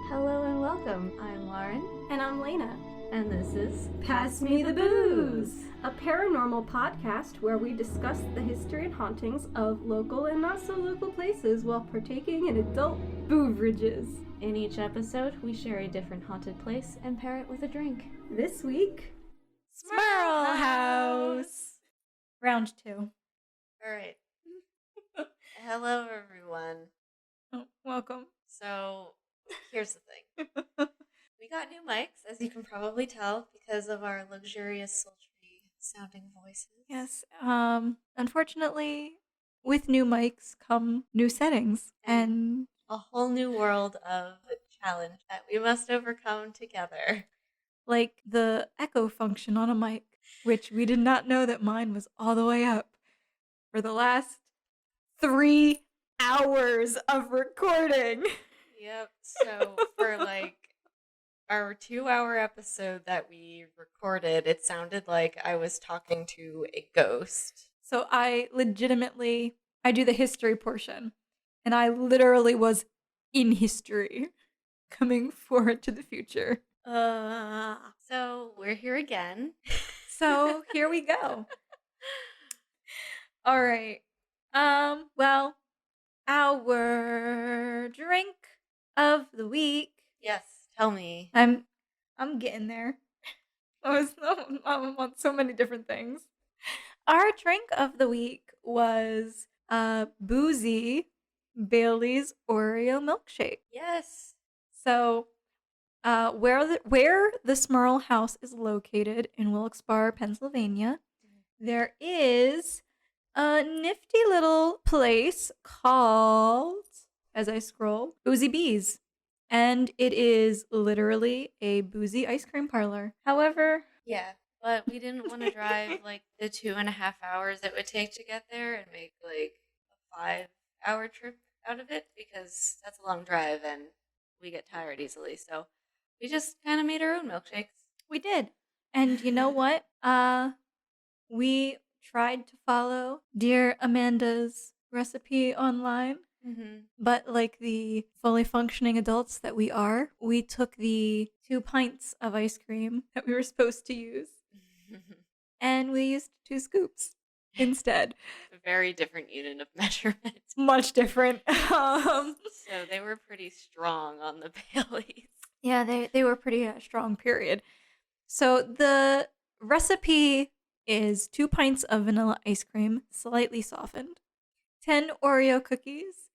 Hello and welcome. I'm Lauren. And I'm Lena. And this is Pass Me the Booze, a paranormal podcast where we discuss the history and hauntings of local and not so local places while partaking in adult beverages. In each episode, we share a different haunted place and pair it with a drink. This week, Smurl House. Round 2. Alright. Hello, everyone. Oh, welcome. So, here's the thing. We got new mics, as you can probably tell, because of our luxurious, sultry sounding voices. Yes. Unfortunately, with new mics come new settings and a whole new world of challenge that we must overcome together. like the echo function on a mic, which we did not know that mine was all the way up for the last 3 hours of recording. Yep, so for our 2-hour episode that we recorded, it sounded like I was talking to a ghost. So I do the history portion, and I literally was in history, coming forward to the future. So we're here again. So here we go. All right. Well, our drink of the week. Yes, tell me. I'm getting there. I'm on so many different things. Our drink of the week was Boozy Bailey's Oreo Milkshake. Yes. So, where the Smurl House is located in Wilkes-Barre, Pennsylvania, there is a nifty little place called, as I scroll, Boozy Bees. And it is literally a boozy ice cream parlor. However, Yeah, but we didn't want to drive the 2.5 hours it would take to get there and make a 5-hour trip out of it because that's a long drive and we get tired easily. So we just kind of made our own milkshakes. we did. And you know what? We tried to follow dear Amanda's recipe online. Mm-hmm. But like the fully functioning adults that we are, we took the 2 pints of ice cream that we were supposed to use, and we used 2 scoops instead. A very different unit of measurement. Much different. So they were pretty strong on the Baileys. Yeah, they were pretty strong, period. So the recipe is 2 pints of vanilla ice cream, slightly softened, 10 Oreo cookies,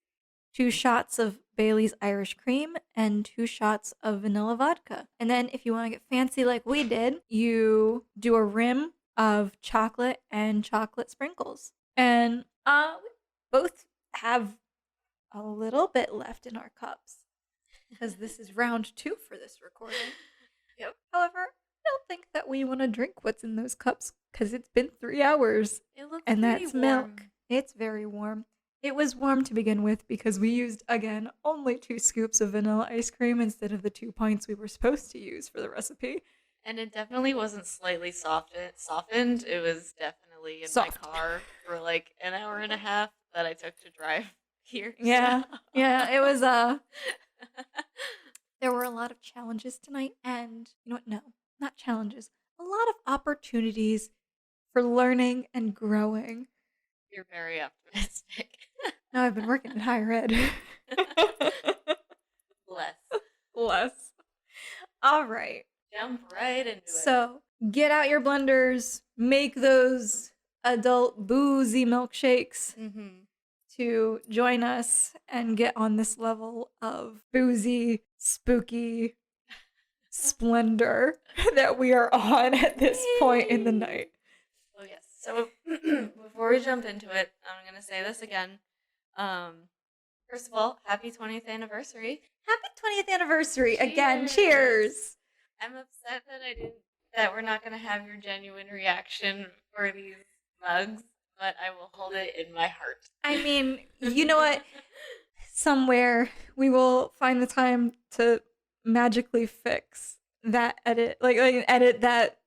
2 shots of Bailey's Irish cream, and 2 shots of vanilla vodka. And then if you want to get fancy like we did, you do a rim of chocolate and chocolate sprinkles. And we both have a little bit left in our cups because this is round 2 for this recording. Yep. However, I don't think that we want to drink what's in those cups because it's been 3 hours. It looks And pretty that's warm. milk. It's very warm. It was warm to begin with because we used, again, only 2 scoops of vanilla ice cream instead of the 2 pints we were supposed to use for the recipe. And it definitely wasn't slightly softened. It was definitely in Soft. my car for an hour and a half that I took to drive here. Yeah, So. yeah, it was, there were a lot of challenges tonight, and you know what? No, not challenges. A lot of opportunities for learning and growing. You're very optimistic. Now I've been working in higher ed. Less. All right. Jump right into it. So get out your blenders, make those adult boozy milkshakes to join us and get on this level of boozy, spooky splendor that we are on at this point in the night. Oh, yes. So before we jump into it, I'm going to say this again. First of all, happy 20th anniversary. Happy 20th anniversary. Cheers. Again, cheers. I'm upset that we're not going to have your genuine reaction for these mugs, but I will hold it in my heart. I mean, you know what? Somewhere we will find the time to magically fix that edit, edit that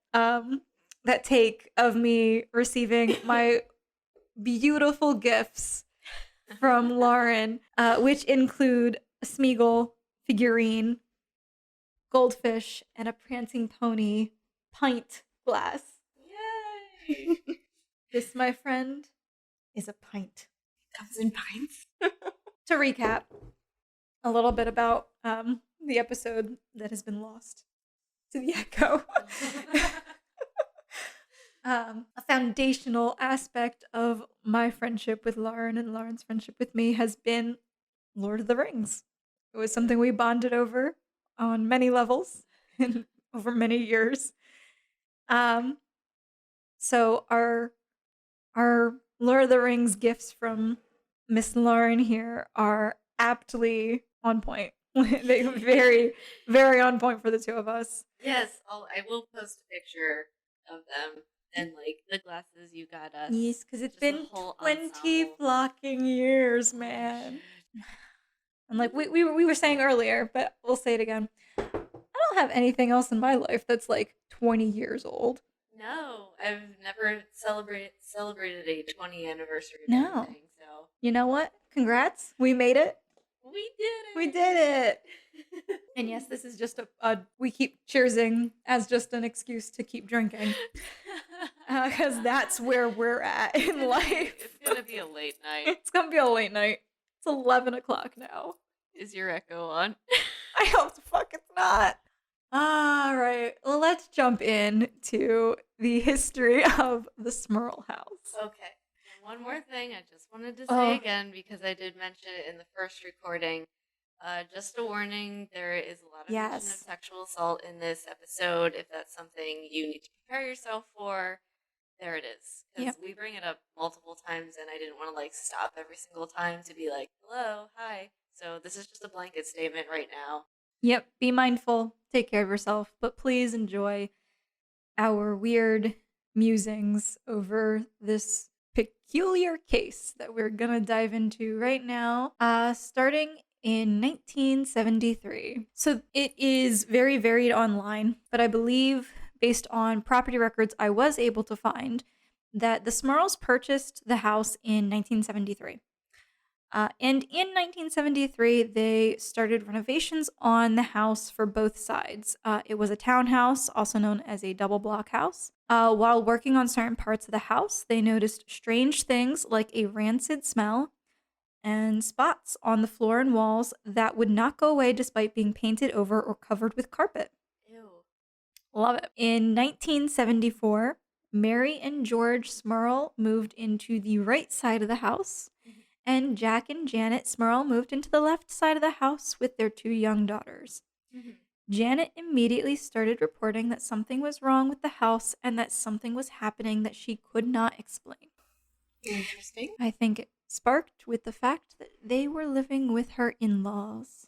that take of me receiving my beautiful gifts from Lauren, which include a Smeagol figurine goldfish, and a prancing pony pint glass. Yay! This, my friend, is a pint. Comes in pints. To recap a little bit about the episode that has been lost to the echo. A foundational aspect of my friendship with Lauren and Lauren's friendship with me has been Lord of the Rings. It was something we bonded over on many levels and over many years. So our Lord of the Rings gifts from Miss Lauren here are aptly on point. They very, very on point for the two of us. Yes, I will post a picture of them and like the glasses you got us. Yes, because it's Just the been whole 20 ensemble. flocking years, man. And like we were saying earlier, but we'll say it again. I don't have anything else in my life that's like 20 years old. No, I've never celebrated a 20th anniversary of No. anything, so You know what? Congrats. We made it. we did it. We did it. And yes, this is just we keep cheersing as just an excuse to keep drinking. Because that's where we're at in life. It's gonna be a late night. It's going to be a late night. It's 11 o'clock now. Is your echo on? I hope the fuck it's not. All right. Well, let's jump in to the history of the Smurl House. Okay. And one more thing I just wanted to say Oh. again, because I did mention it in the first recording. Just a warning, there is a lot of mention of Yes. sexual assault in this episode. If that's something you need to prepare yourself for, there it is. Because we bring it up multiple times, and I didn't want to like stop every single time to be like, hello, hi. So this is just a blanket statement right now. Yep. Be mindful. Take care of yourself. But please enjoy our weird musings over this peculiar case that we're going to dive into right now. Starting in 1973. So it is very varied online, but I believe based on property records I was able to find that the Smurls purchased the house in 1973. And in 1973, they started renovations on the house for both sides. It was a townhouse, also known as a double block house. While working on certain parts of the house, they noticed strange things like a rancid smell and spots on the floor and walls that would not go away despite being painted over or covered with carpet. Ew. Love it. In 1974, Mary and George Smurl moved into the right side of the house, and Jack and Janet Smurl moved into the left side of the house with their two young daughters. Janet immediately started reporting that something was wrong with the house and that something was happening that she could not explain. Interesting. I think it sparked with the fact that they were living with her in-laws.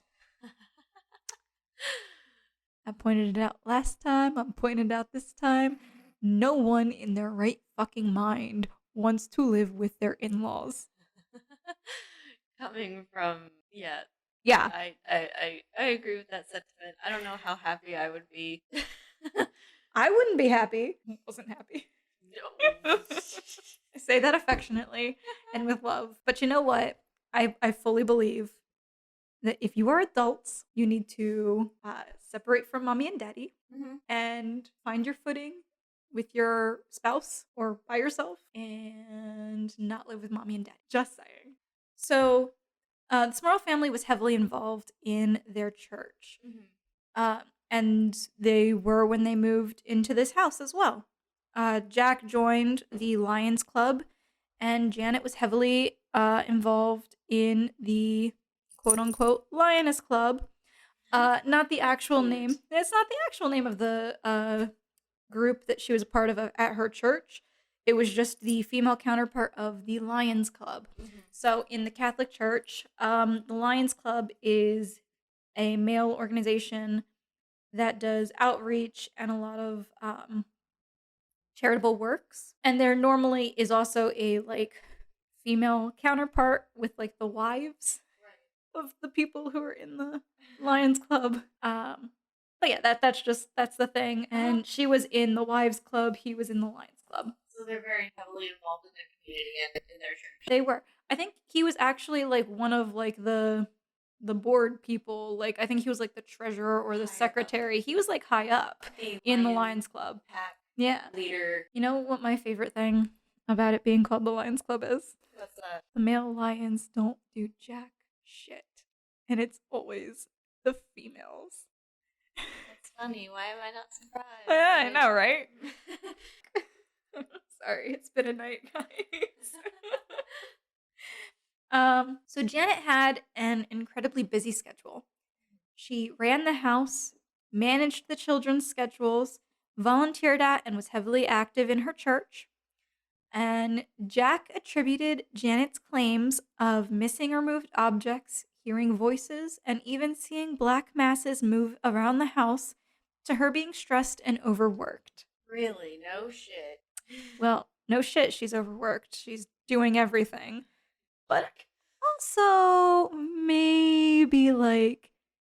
I pointed it out last time, I'm pointing it out this time. No one in their right fucking mind wants to live with their in-laws. Coming from, yeah, Yeah. I agree with that sentiment. I don't know how happy I would be. I wouldn't be happy. I wasn't happy. No. I say that affectionately and with love. But you know what? I fully believe that if you are adults, you need to separate from mommy and daddy and find your footing with your spouse or by yourself and not live with mommy and daddy. Just saying. So the Smurl family was heavily involved in their church. And they were when they moved into this house as well. Jack joined the Lions Club, and Janet was heavily involved in the quote-unquote Lioness Club. Not the actual name. It's not the actual name of the group that she was a part of at her church. It was just the female counterpart of the Lions Club. So in the Catholic Church, the Lions Club is a male organization that does outreach and a lot of charitable works. And there normally is also a like female counterpart with like the wives of the people who are in the Lions Club. But yeah, that's the thing. And she was in the Wives Club, he was in the Lions Club. So they're very heavily involved in their community and in their church. They were. I think he was actually like one of like the the board people. Like, I think he was like the treasurer or the Higher up. secretary. He was like high up in the Lions Club. Pack Yeah. leader. You know what my favorite thing about it being called the Lions Club is? What's that? The male lions don't do jack shit. And it's always the females. That's funny. Why am I not surprised? Yeah, I Like- know, right? Sorry, it's been a night, guys. So Janet had an incredibly busy schedule. She ran the house, managed the children's schedules, volunteered at and was heavily active in her church. And Jack attributed Janet's claims of missing or moved objects, hearing voices, and even seeing black masses move around the house to her being stressed and overworked. Really? No shit. Well, no shit, she's overworked. She's doing everything. But also, maybe like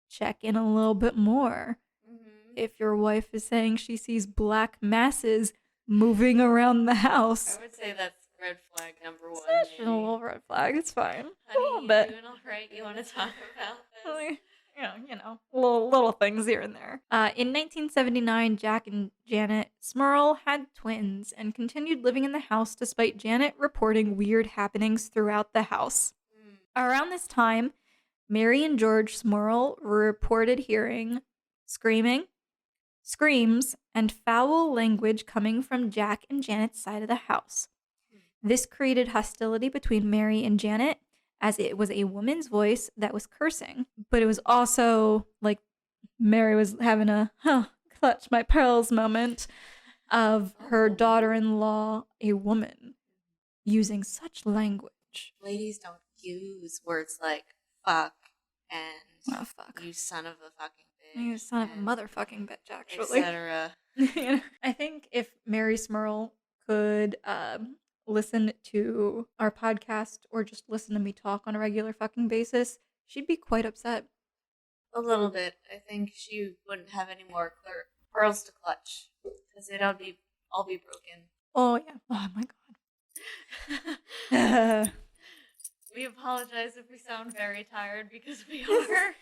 check in a little bit more. Mm-hmm. If your wife is saying she sees black masses moving around the house, I would say that's red flag number one. that's just a maybe. little red flag. It's fine. Honey, a little you bit. doing all right? You want to talk about this? Yeah, little things here and there. In 1979, Jack and Janet Smurl had twins and continued living in the house despite Janet reporting weird happenings throughout the house. Around this time, Mary and George Smurl reported hearing screaming, screams, and foul language coming from Jack and Janet's side of the house. This created hostility between Mary and Janet, as it was a woman's voice that was cursing, but it was also like Mary was having a clutch my pearls moment of her daughter-in-law, a woman, using such language. Ladies don't use words like fuck and Oh, fuck. you son of a fucking bitch. You son of a and motherfucking bitch, actually. etc. I think if Mary Smurl could listen to our podcast or just listen to me talk on a regular fucking basis, she'd be quite upset. A little bit. I think she wouldn't have any more pearls to clutch because they'd all be broken. Oh, yeah. Oh, my God. We apologize if we sound very tired because we are.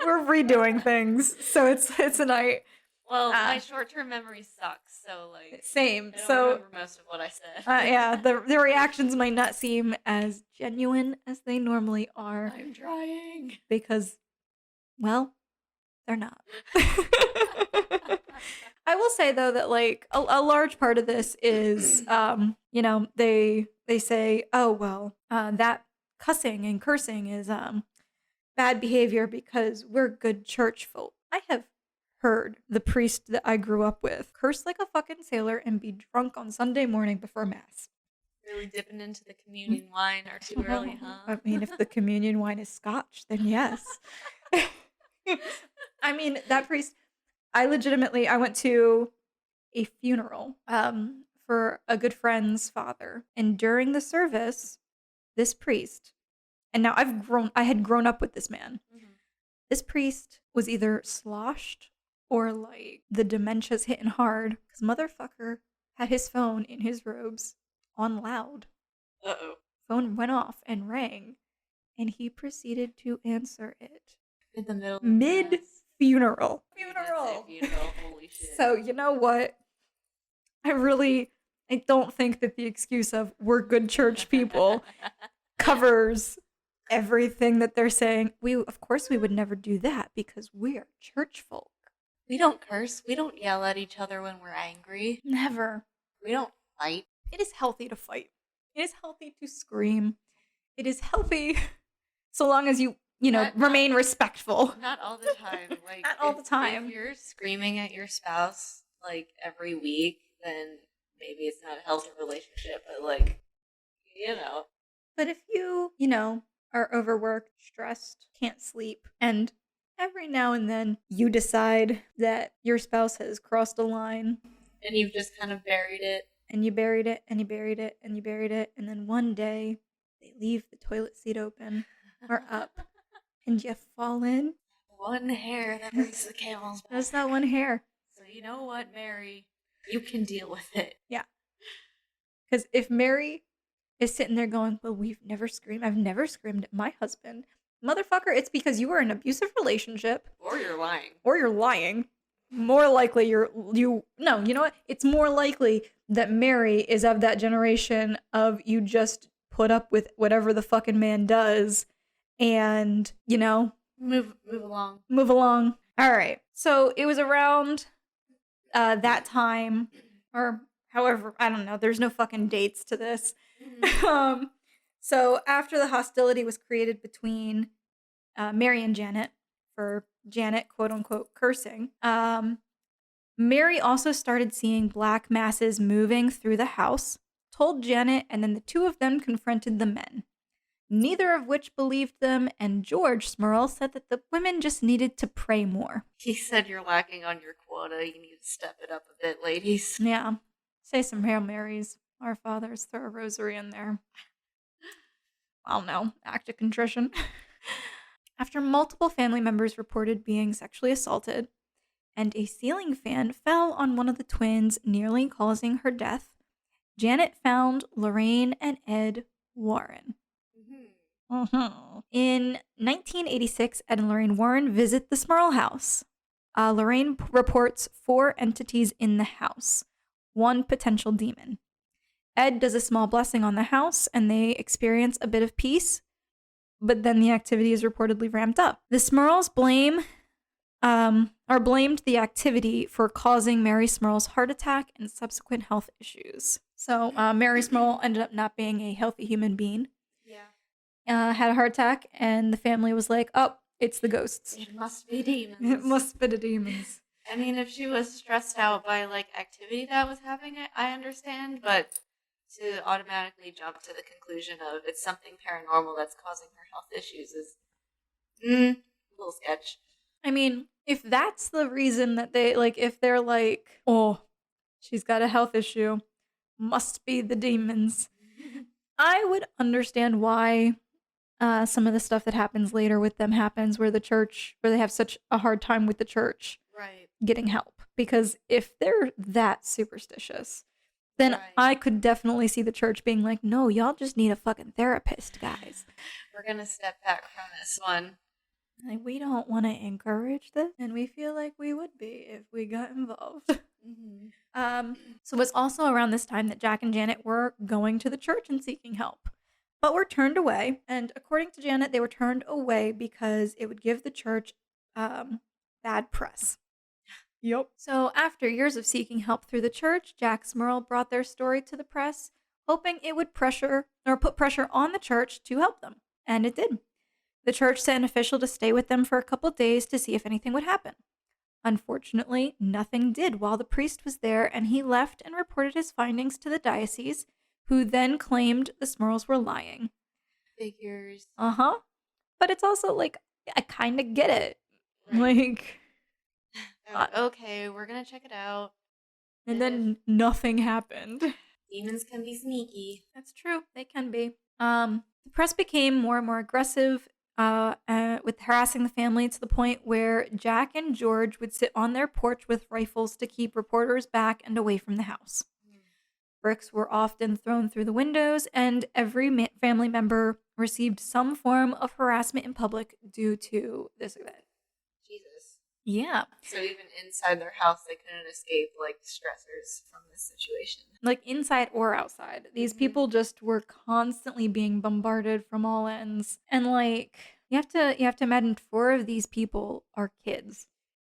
We're redoing things, so it's a night. Well, my short-term memory sucks, so like Same. I don't So remember most of what I said. yeah, the reactions might not seem as genuine as they normally are I'm trying. because, well, they're not. I will say though that like a large part of this is they say, oh well, that cussing and cursing is bad behavior because we're good church folk. I have heard the priest that I grew up with curse like a fucking sailor and be drunk on Sunday morning before mass. Really dipping into the communion wine or too early, huh? I mean, if the communion wine is scotch, then yes. I mean, that priest, I went to a funeral for a good friend's father. And during the service, this priest, and now I had grown up with this man. Mm-hmm. This priest was either sloshed or like the dementia's hitting hard because motherfucker had his phone in his robes on loud. Uh-oh. Phone went off and rang, and he proceeded to answer it In the middle of mid mass. funeral. You did say funeral. Holy shit. So you know what? I don't think that the excuse of we're good church people covers everything that they're saying. Of course we would never do that because we are church folk. We don't curse. We don't yell at each other when we're angry. Never. We don't fight. It is healthy to fight. It is healthy to scream. It is healthy so long as you remain respectful. Not all the time. Like Not all the time. If you're screaming at your spouse like every week, then maybe it's not a healthy relationship. But like, But if you are overworked, stressed, can't sleep, and every now and then you decide that your spouse has crossed a line and you've just kind of buried it. and you buried it and you buried it and you buried it, and then one day they leave the toilet seat open or up and you fall in. One hair that breaks the camel's back. That's that one hair. So you know what, Mary? You can deal with it. Yeah. Because if Mary is sitting there going, well, I've never screamed at my husband. motherfucker, it's because you were in an abusive relationship. Or you're lying. Or you're lying. More likely you know what? It's more likely that Mary is of that generation of you just put up with whatever the fucking man does and, you know, Move along. Move along. All right. So it was around that time, or however, I don't know. There's no fucking dates to this. Mhm. So after the hostility was created between Mary and Janet, for Janet, quote unquote, cursing, Mary also started seeing black masses moving through the house, told Janet, and then the two of them confronted the men. Neither of which believed them, and George Smirl said that the women just needed to pray more. He said you're lacking on your quota. You need to step it up a bit, ladies. Yeah. Say some Hail Marys, Our Fathers, throw a rosary in there. I don't know, act of contrition. After multiple family members reported being sexually assaulted, and a ceiling fan fell on one of the twins, nearly causing her death, Janet found Lorraine and Ed Warren. In 1986, Ed and Lorraine Warren visit the Smurl House. Lorraine reports 4 entities in the house, 1 potential demon. Ed does a small blessing on the house, and they experience a bit of peace, but then the activity is reportedly ramped up. The Smurls blamed the activity for causing Mary Smurl's heart attack and subsequent health issues. So Mary Smurl ended up not being a healthy human being. Had a heart attack, and the family was like, oh, it's the ghosts. It must be demons. It must be the demons. I mean, if she was stressed out by, like, activity that was happening, I understand, but to automatically jump to the conclusion of it's something paranormal that's causing her health issues is, a little sketch. I mean, if that's the reason that they, like, if they're like, oh, she's got a health issue, must be the demons, I would understand why some of the stuff that happens later with them happens where they have such a hard time with the church Right. getting help. Because if they're that superstitious, then Right. I could definitely see the church being like, no, y'all just need a fucking therapist, guys. We're gonna step back from this one. Like, we don't want to encourage this, and we feel like we would be if we got involved. So it's also around this time that Jack and Janet were going to the church and seeking help, but were turned away. And according to Janet, they were turned away because it would give the church bad press. Yep. So after years of seeking help through the church, Jack Smirl brought their story to the press, hoping it would put pressure on the church to help them. And it did. The church sent an official to stay with them for a couple days to see if anything would happen. Unfortunately, nothing did while the priest was there, and he left and reported his findings to the diocese, who then claimed the Smurls were lying. Figures. But it's also like, I kind of get it. Right. Like, Okay, we're gonna check it out. and then nothing happened. Demons can be sneaky. That's true. They can be. The press became more and more aggressive with harassing the family to the point where Jack and George would sit on their porch with rifles to keep reporters back and away from the house. Bricks were often thrown through the windows, and every family member received some form of harassment in public due to this event. Jesus. Yeah. So even inside their house, they couldn't escape, like, stressors from this situation. Like inside or outside. These people just were constantly being bombarded from all ends. And like you have to imagine 4 of these people are kids.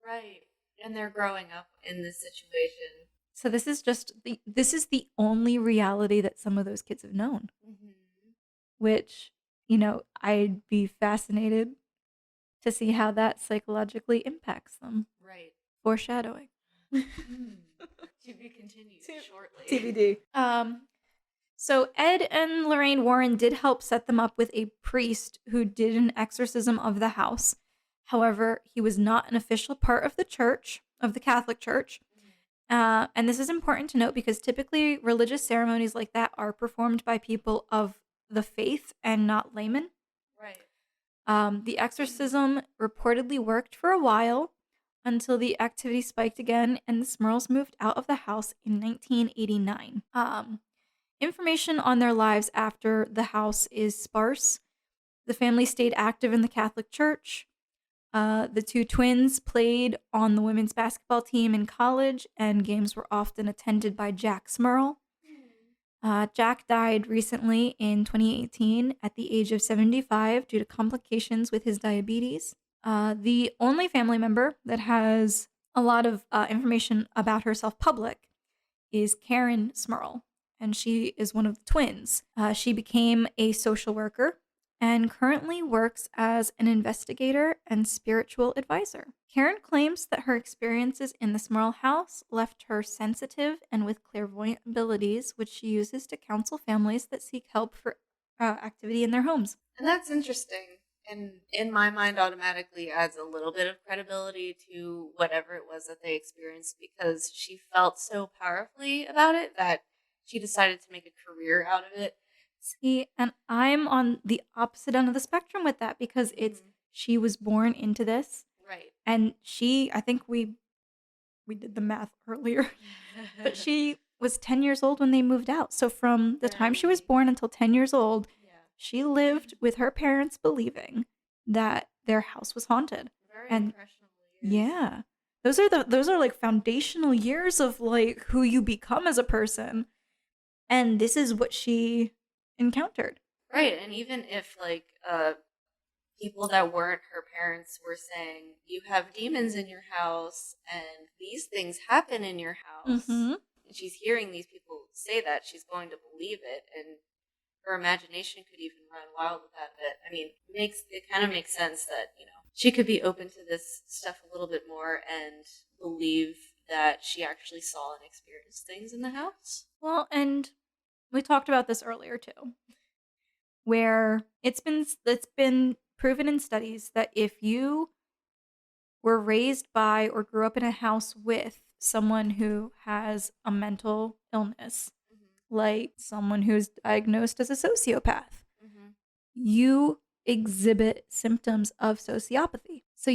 Right. And they're growing up in this situation. So this is the only reality that some of those kids have known. Which, I'd be fascinated to see how that psychologically impacts them. Right. Foreshadowing. To be continued shortly. TBD. So Ed and Lorraine Warren did help set them up with a priest who did an exorcism of the house. However, he was not an official part of the church, of the Catholic Church. And this is important to note because typically religious ceremonies like that are performed by people of the faith and not laymen. Right. The exorcism reportedly worked for a while until the activity spiked again and the Smurls moved out of the house in 1989. Information on their lives after the house is sparse. The family stayed active in the Catholic Church. The two twins played on the women's basketball team in college, and games were often attended by Jack Smurl. Jack died recently in 2018 at the age of 75 due to complications with his diabetes. The only family member that has a lot of information about herself public is Karen Smirl, and she is one of the twins. She became a social worker and currently works as an investigator and spiritual advisor. Karen claims that her experiences in the Smurl House left her sensitive and with clairvoyant abilities, which she uses to counsel families that seek help for activity in their homes. And that's interesting. And in my mind, automatically adds a little bit of credibility to whatever it was that they experienced, because she felt so powerfully about it that she decided to make a career out of it. See, and I'm on the opposite end of the spectrum with that, because it's she was born into this. Right. And I think we did the math earlier, but she was 10 years old when they moved out. So from the time she was born until 10 years old, she lived with her parents believing that their house was haunted. Very And impressionable years. yeah, those are like foundational years of like who you become as a person. And this is what she encountered. Right. And even if like people that weren't her parents were saying, you have demons in your house and these things happen in your house, Mhm. and she's hearing these people say that, she's going to believe it, and her imagination could even run wild with that bit. I mean, it kind of makes sense that, she could be open to this stuff a little bit more and believe that she actually saw and experienced things in the house. Well, and we talked about this earlier too, where it's been proven in studies that if you were raised by or grew up in a house with someone who has a mental illness, like someone who's diagnosed as a sociopath, you exhibit symptoms of sociopathy. So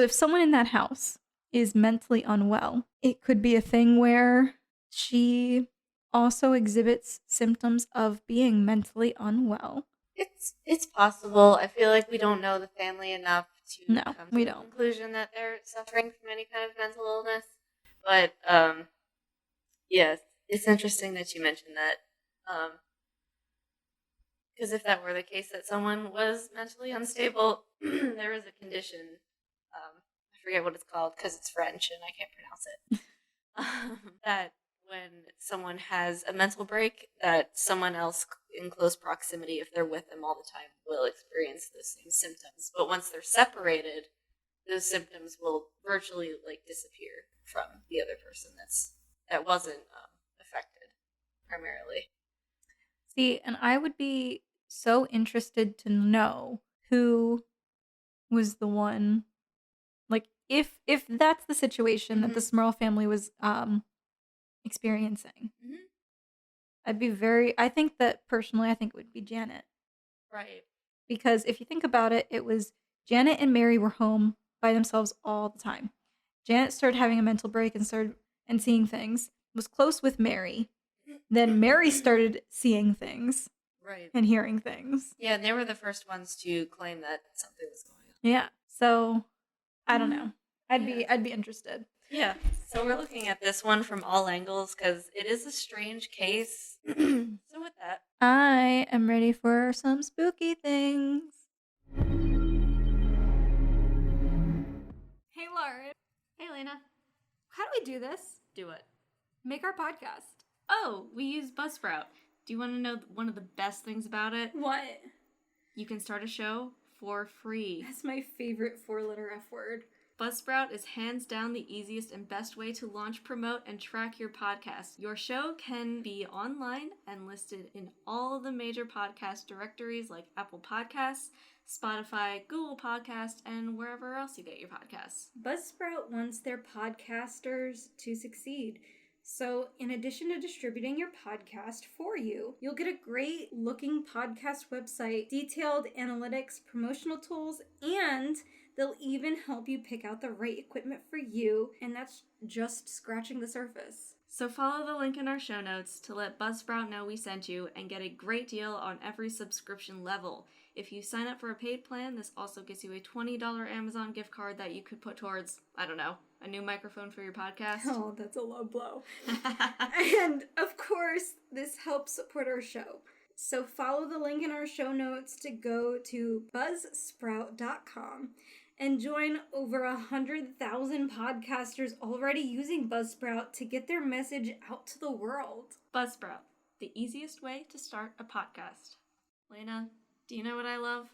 if someone in that house is mentally unwell, it could be a thing where she also exhibits symptoms of being mentally unwell. It's possible. I feel like we don't know the family enough to No, come to we the don't. conclusion that they're suffering from any kind of mental illness. But yes, it's interesting that you mentioned that. Because if that were the case, that someone was mentally unstable, there is a condition. I forget what it's called because it's French and I can't pronounce it. That when someone has a mental break, that someone else in close proximity, if they're with them all the time, will experience the same symptoms. But once they're separated, those symptoms will virtually disappear from the other person that wasn't affected primarily. See, and I would be so interested to know who was the one, like if that's the situation that the Smurl family was experiencing. I think that personally, I think it would be Janet. Right. Because if you think about it, it was Janet and Mary were home by themselves all the time. Janet started having a mental break and started seeing things, was close with Mary. Then Mary started seeing things. Right. And hearing things. Yeah, and they were the first ones to claim that something was going on. Yeah. So I don't know. I'd be interested. Yeah. So we're looking at this one from all angles because it is a strange case. So with that, I am ready for some spooky things. Hey, Lauren. Hey, Lena. How do we do this? Do it. Make our podcast. Oh, we use Buzzsprout. Do you want to know one of the best things about it? What? You can start a show for free. That's my favorite 4-letter F word. Buzzsprout is hands down the easiest and best way to launch, promote, and track your podcast. Your show can be online and listed in all the major podcast directories like Apple Podcasts, Spotify, Google Podcasts, and wherever else you get your podcasts. Buzzsprout wants their podcasters to succeed. So, in addition to distributing your podcast for you, you'll get a great looking podcast website, detailed analytics, promotional tools, and they'll even help you pick out the right equipment for you, and that's just scratching the surface. So follow the link in our show notes to let Buzzsprout know we sent you and get a great deal on every subscription level. If you sign up for a paid plan, this also gets you a $20 Amazon gift card that you could put towards, I don't know, a new microphone for your podcast. Oh, that's a low blow. And of course, this helps support our show. So follow the link in our show notes to go to buzzsprout.com and join over 100,000 podcasters already using Buzzsprout to get their message out to the world. Buzzsprout, the easiest way to start a podcast. Lena, do you know what I love?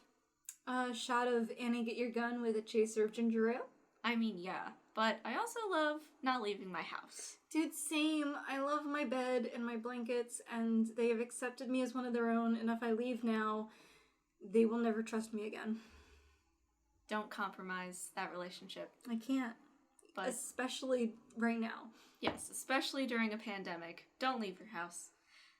A shot of Annie Get Your Gun with a chaser of ginger ale? I mean, yeah, but I also love not leaving my house. Dude, same. I love my bed and my blankets, and they have accepted me as one of their own, and if I leave now, they will never trust me again. Don't compromise that relationship. I can't. But especially right now. Yes, especially during a pandemic. Don't leave your house.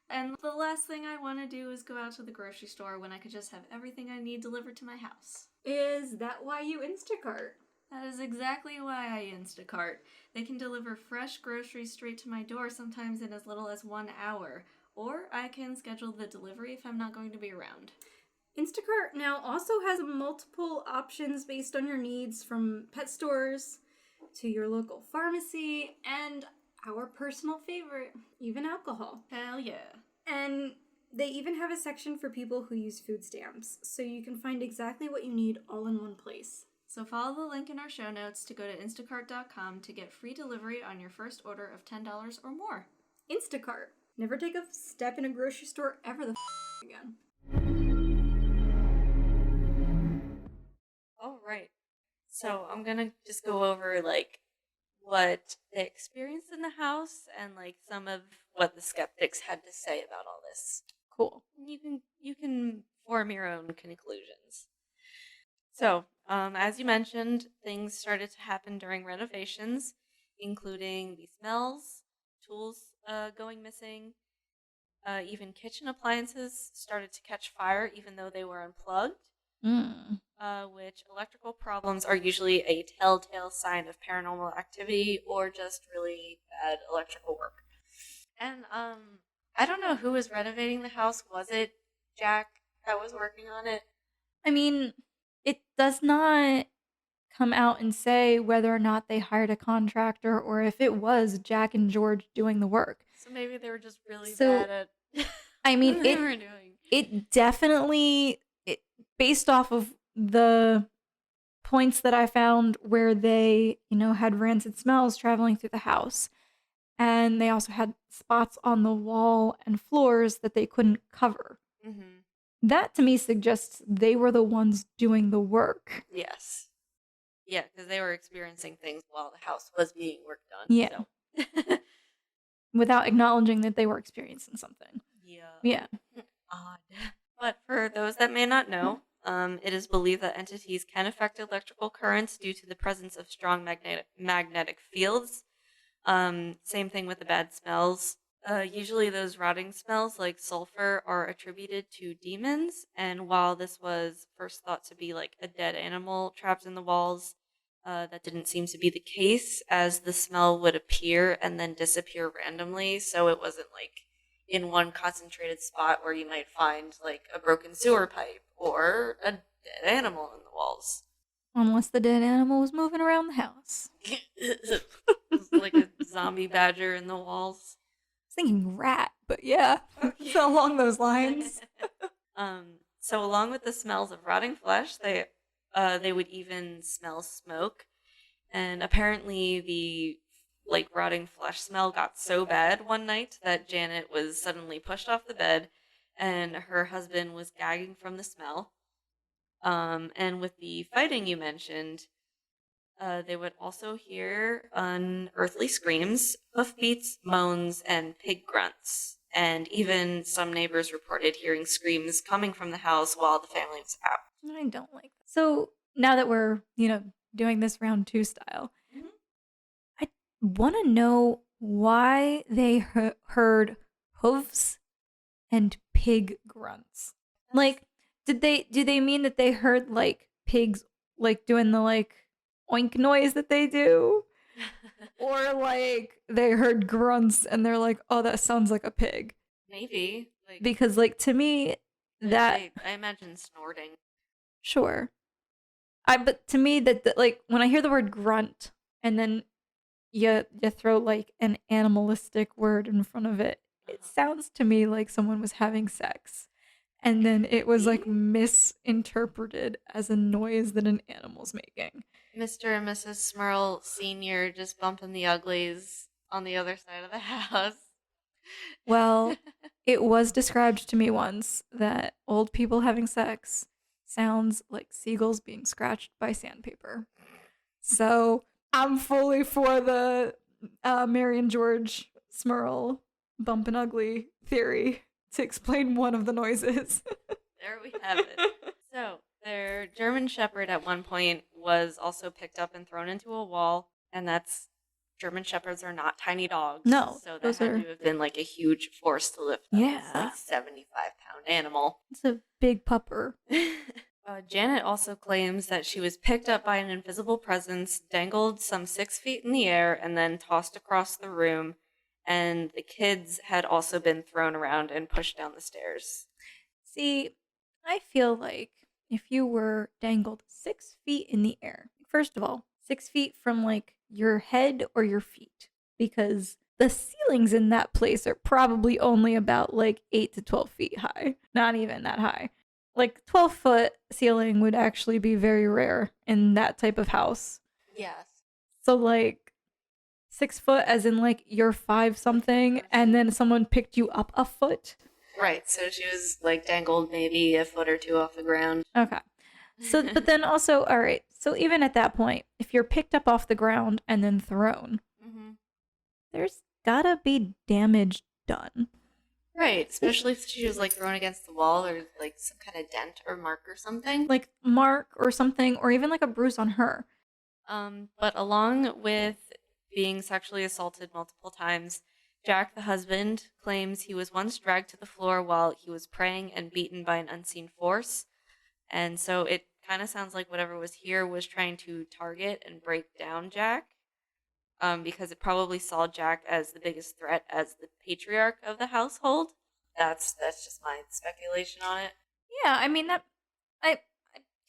And the last thing I want to do is go out to the grocery store when I could just have everything I need delivered to my house. Is that why you Instacart? That is exactly why I Instacart. They can deliver fresh groceries straight to my door, sometimes in as little as 1 hour. Or I can schedule the delivery if I'm not going to be around. Instacart now also has multiple options based on your needs, from pet stores to your local pharmacy and our personal favorite, even alcohol. Hell yeah. And they even have a section for people who use food stamps, so you can find exactly what you need all in one place. So follow the link in our show notes to go to instacart.com to get free delivery on your first order of $10 or more. Instacart. Never take a step in a grocery store ever again. All right. So I'm going to just go over, like, what they experienced in the house and, like, some of what the skeptics had to say about all this. Cool. You can form your own conclusions. So, as you mentioned, things started to happen during renovations, including the smells, tools going missing, even kitchen appliances started to catch fire even though they were unplugged, which electrical problems are usually a telltale sign of paranormal activity or just really bad electrical work. And I don't know who was renovating the house. Was it Jack that was working on it? I mean, it does not come out and say whether or not they hired a contractor or if it was Jack and George doing the work. So maybe they were just really So, bad at I mean, what they were doing. it definitely, based off of the points that I found where they, had rancid smells traveling through the house, and they also had spots on the wall and floors that they couldn't cover. Mm-hmm. That to me suggests they were the ones doing the work. Yes. Yeah, because they were experiencing things while the house was being worked on. Yeah. So. Without acknowledging that they were experiencing something. Yeah. Odd. But for those that may not know, it is believed that entities can affect electrical currents due to the presence of strong magnetic fields. Same thing with the bad smells. Usually those rotting smells like sulfur are attributed to demons, and while this was first thought to be like a dead animal trapped in the walls, that didn't seem to be the case, as the smell would appear and then disappear randomly, so it wasn't like in one concentrated spot where you might find like a broken sewer pipe or a dead animal in the walls. Unless the dead animal was moving around the house. Like a zombie badger in the walls. Thinking rat, but yeah, so along those lines. So along with the smells of rotting flesh, they would even smell smoke, and apparently the rotting flesh smell got so bad one night that Janet was suddenly pushed off the bed, and her husband was gagging from the smell. And with the fighting you mentioned, they would also hear unearthly screams, hoofbeats, moans, and pig grunts. And even some neighbors reported hearing screams coming from the house while the family was out. I don't like that. So now that we're, doing this round 2 style, I want to know why they heard hooves and pig grunts. Like, do they mean that they heard like pigs like doing the like oink noise that they do? Or like they heard grunts and they're like, oh, that sounds like a pig. Maybe. Because like to me, that I imagine snorting. sure. But to me that like when I hear the word grunt and then you throw like an animalistic word in front of it, it sounds to me like someone was having sex and then it was like misinterpreted as a noise that an animal's making. Mr. and Mrs. Smurl Sr. just bumping the uglies on the other side of the house. Well, it was described to me once that old people having sex sounds like seagulls being scratched by sandpaper. So I'm fully for the Mary and George Smurl bump and ugly theory to explain one of the noises. There we have it. So, their German Shepherd at one point was also picked up and thrown into a wall, and that's German Shepherds are not tiny dogs. No, so that those had are- to have been like a huge force to lift up. Yeah. It's like 75-pound animal. It's a big pupper. Janet also claims that she was picked up by an invisible presence, dangled some 6 feet in the air, and then tossed across the room. And the kids had also been thrown around and pushed down the stairs. See, I feel like if you were dangled 6 feet in the air, first of all, 6 feet from like your head or your feet, because the ceilings in that place are probably only about like 8 to 12 feet high. Not even that high. Like 12-foot ceiling would actually be very rare in that type of house. Yes. So like 6 foot as in like you're 5 something and then someone picked you up a foot. Right, so she was like dangled maybe a foot or two off the ground. Okay. So, but then also, all right. So even at that point, if you're picked up off the ground and then thrown, there's gotta be damage done. Right, especially if she was like thrown against the wall or like some kind of dent or mark or something. Like mark or something, or even like a bruise on her. But along with being sexually assaulted multiple times, Jack, the husband, claims he was once dragged to the floor while he was praying and beaten by an unseen force. And so it kind of sounds like whatever was here was trying to target and break down Jack, because it probably saw Jack as the biggest threat as the patriarch of the household. That's just my speculation on it. Yeah, I mean that I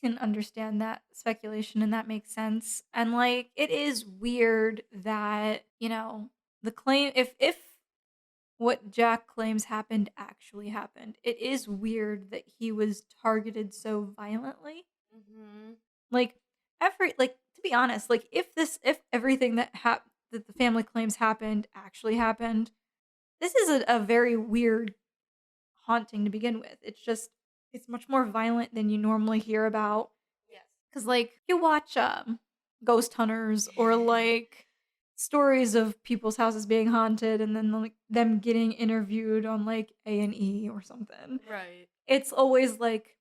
can understand that speculation and that makes sense. And like it is weird that, you know, the claim if what Jack claims happened actually happened. It is weird that he was targeted so violently. Like to be honest, like if everything that that the family claims happened actually happened, this is a very weird haunting to begin with. It's much more violent than you normally hear about. Yes. Cuz like you watch Ghost Hunters or like stories of people's houses being haunted and then like them getting interviewed on like A&E or something. Right. It's always like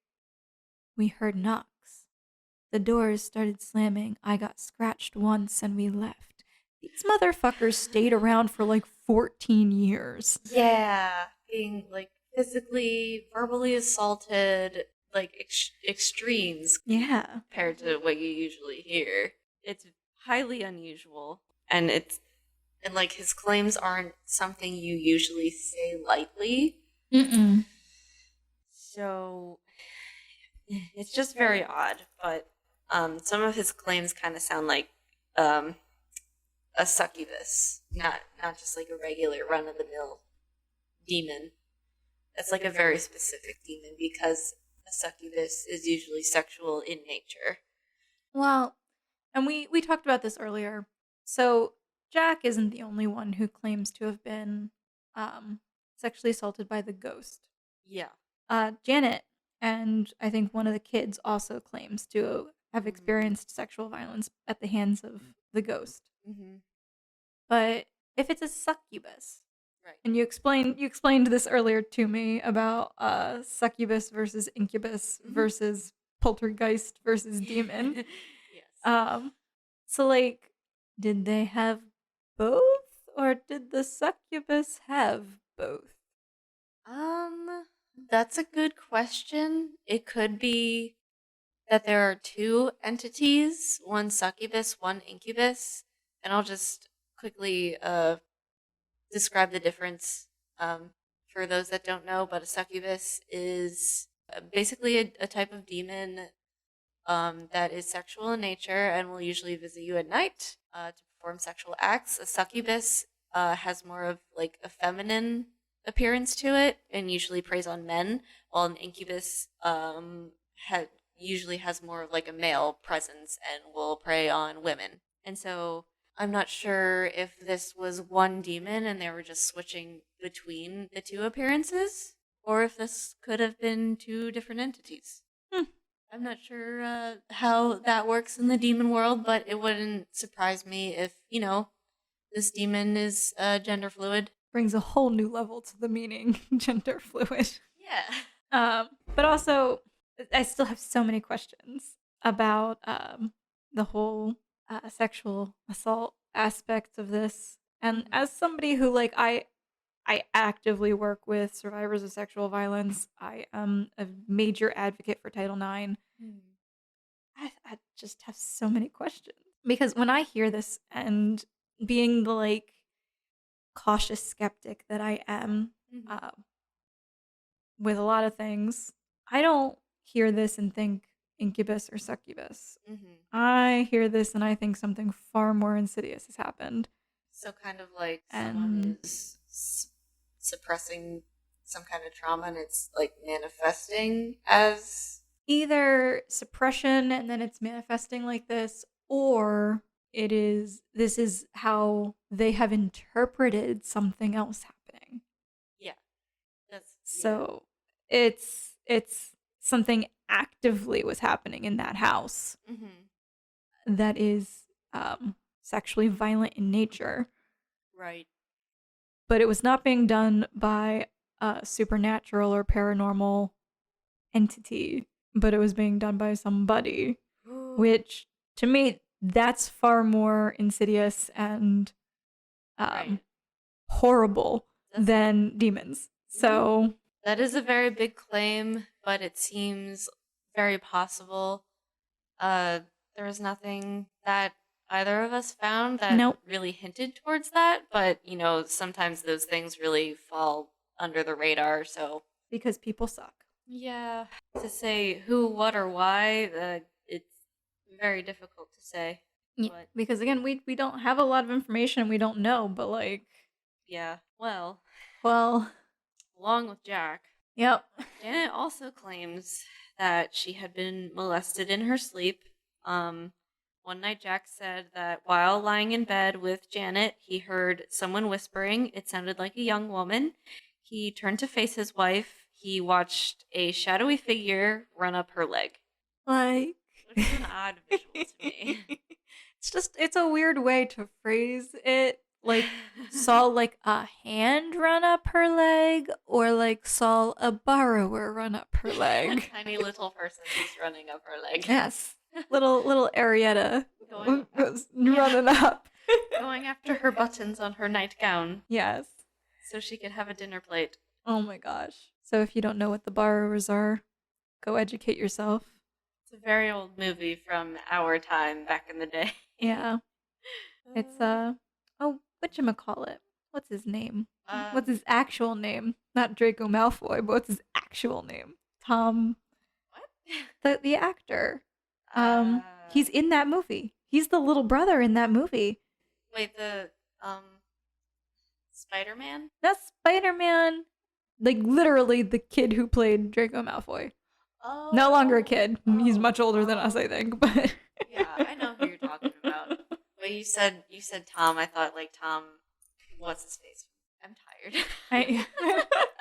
we heard knocks. The doors started slamming. I got scratched once and we left. These motherfuckers stayed around for like 14 years. Yeah, being like physically, verbally assaulted, like extremes Yeah. compared to what you usually hear. It's highly unusual, and like his claims aren't something you usually say lightly. Mm-mm. So it's just very odd, but some of his claims kind of sound like a succubus, not just like a regular run-of-the-mill demon. That's like a very specific demon because a succubus is usually sexual in nature. Well, and we talked about this earlier. So Jack isn't the only one who claims to have been sexually assaulted by the ghost. Yeah. Janet and I think one of the kids also claims to have experienced sexual violence at the hands of the ghost. Mm-hmm. But if it's a succubus, Right. and you explained this earlier to me about succubus versus incubus versus poltergeist versus demon. Yes. So like, did they have both, or did the succubus have both? That's a good question. It could be that there are two entities, one succubus, one incubus, and I'll just quickly describe the difference for those that don't know. But a succubus is Basically a type of demon that is sexual in nature and will usually visit you at night to perform sexual acts. A succubus has more of like a feminine appearance to it and usually preys on men, while an incubus usually has more of like a male presence and will prey on women. And so I'm not sure if this was one demon and they were just switching between the two appearances, or if this could have been two different entities. I'm not sure how that works in the demon world, but it wouldn't surprise me if, this demon is gender fluid. Brings a whole new level to the meaning, gender fluid. Yeah. But also, I still have so many questions about the whole sexual assault aspect of this. And as somebody who, like, I actively work with survivors of sexual violence. I am a major advocate for Title IX. I just have so many questions. Because when I hear this, and being the, like, cautious skeptic that I am with a lot of things, I don't hear this and think incubus or succubus. I hear this and I think something far more insidious has happened. So kind of like someone is suppressing some kind of trauma and it's like manifesting as either suppression and then it's manifesting like this, or this is how they have interpreted something else happening. Yeah. So it's something actively was happening in that house that is sexually violent in nature. Right. But it was not being done by a supernatural or paranormal entity, but it was being done by somebody, which to me, that's far more insidious and horrible than demons. So that is a very big claim, but it seems very possible. There was nothing that either of us found that really hinted towards that, but sometimes those things really fall under the radar, so because people suck. Yeah. To say who, what, or why, it's very difficult to say. Yeah, because again, we don't have a lot of information, we don't know, but like yeah. Well, along with Jack. Yep. Janet also claims that she had been molested in her sleep. One night, Jack said that while lying in bed with Janet, he heard someone whispering. It sounded like a young woman. He turned to face his wife. He watched a shadowy figure run up her leg. Like, which is an odd visual to me. It's a weird way to phrase it. Like, saw like a hand run up her leg, or like saw a borrower run up her leg. A tiny little person just running up her leg. Yes. Little Arietta running up. Going after her buttons on her nightgown. Yes. So she could have a dinner plate. Oh my gosh. So if you don't know what the borrowers are, go educate yourself. It's a very old movie from our time back in the day. Yeah. It's whatchamacallit? What's his name? What's his actual name? Not Draco Malfoy, but what's his actual name? Tom. What? The actor. He's in that movie. He's the little brother in that movie. Wait, the Spider-Man? That's Spider-Man. Like literally the kid who played Draco Malfoy. Oh. No longer a kid. He's much older than us, I think. But yeah, I know who you're talking about. But you said Tom. I thought like Tom. What's his face? I'm tired. I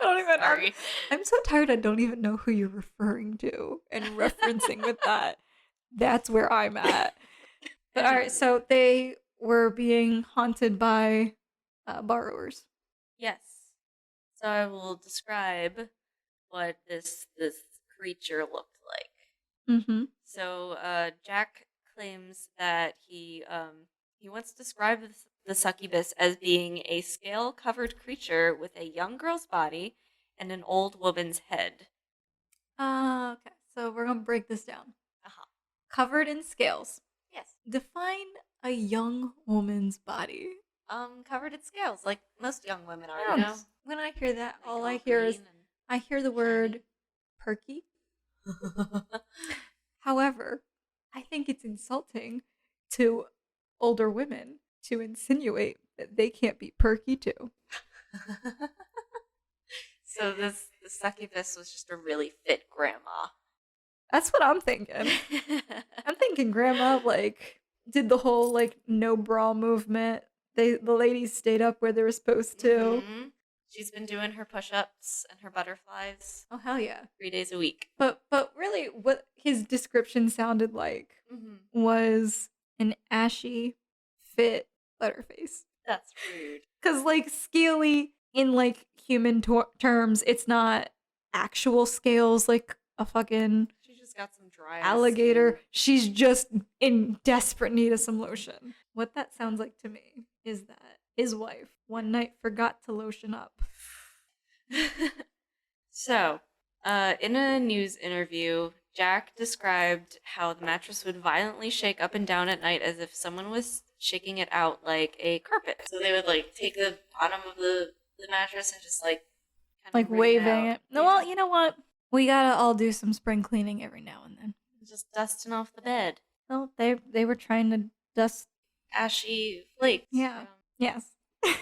don't even. Sorry. I'm so tired. I don't even know who you're referring to and referencing with that. That's where I'm at. But all right, so they were being haunted by borrowers. Yes. So I will describe what this creature looked like. Mm-hmm. So Jack claims that he once described the succubus as being a scale-covered creature with a young girl's body and an old woman's head. Okay, so we're gonna break this down. Covered in scales. Yes. Define a young woman's body. Covered in scales, like most young women are. When I hear that, like all I hear is green I hear the word perky. However, I think it's insulting to older women to insinuate that they can't be perky too. So the succubus was just a really fit grandma. That's what I'm thinking. I'm thinking grandma like did the whole like no bra movement. The ladies stayed up where they were supposed to. Mhm. She's been doing her push-ups and her butterflies Oh hell yeah. 3 days a week. But really what his description sounded like was an ashy, fit butterface. That's rude. Cuz like scaly in like human terms, it's not actual scales like a fucking She just got some dry alligator. skin. She's just in desperate need of some lotion. What that sounds like to me is that his wife one night forgot to lotion up. So, in a news interview, Jack described how the mattress would violently shake up and down at night as if someone was shaking it out like a carpet. So they would like take the bottom of the mattress and just like kind of Like waving it. No, well, you know what? We gotta all do some spring cleaning every now and then. Just dusting off the bed. Well, they were trying to dust. Ashy flakes. Yeah. from Yes. this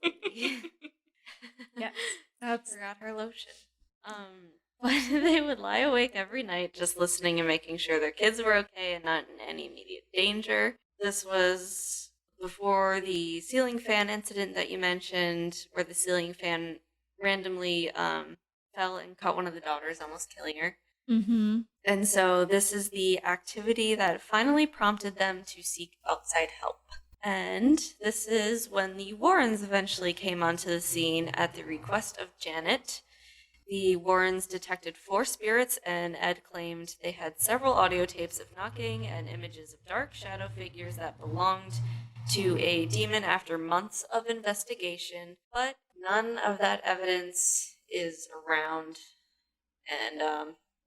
lady. Yes. That's Forgot her lotion. But they would lie awake every night just listening and making sure their kids were okay and not in any immediate danger. This was before the ceiling fan incident that you mentioned, where the ceiling fan randomly fell and caught one of the daughters, almost killing her. mm-hmm. And so this is the activity that finally prompted them to seek outside help. And this is when the Warrens eventually came onto the scene at the request of Janet. The Warrens detected 4 spirits, and Ed claimed they had several audio tapes of knocking and images of dark shadow figures that belonged to a demon after months of investigation, but none of that evidence is around. And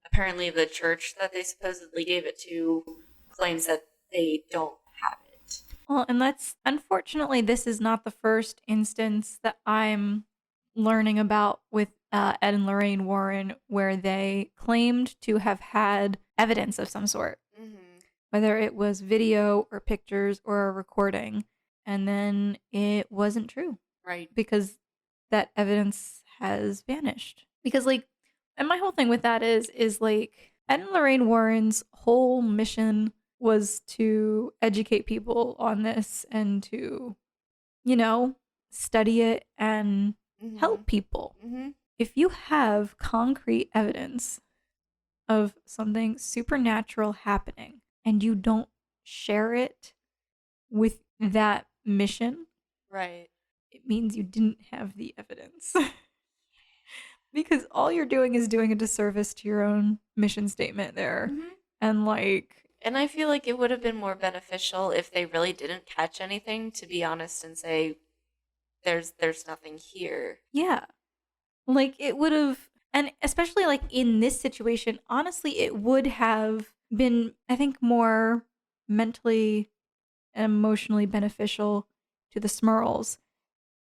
apparently the church that they supposedly gave it to claims that they don't have it. Well, and that's unfortunately this is not the first instance that I'm learning about with Ed and Lorraine Warren where they claimed to have had evidence of some sort, whether it was video or pictures or a recording, and then it wasn't true. Right. Because that evidence has vanished. Because like, and my whole thing with that is like Ed and Lorraine Warren's whole mission was to educate people on this and to, you know, study it and help people. If you have concrete evidence of something supernatural happening and you don't share it with that mission, Right. it means you didn't have the evidence. Because all you're doing is doing a disservice to your own mission statement there. And like... And I feel like it would have been more beneficial if they really didn't catch anything, to be honest, and say, there's nothing here. Yeah. Like, it would have... And especially, like, in this situation, honestly, it would have been, I think, more mentally and emotionally beneficial to the Smurls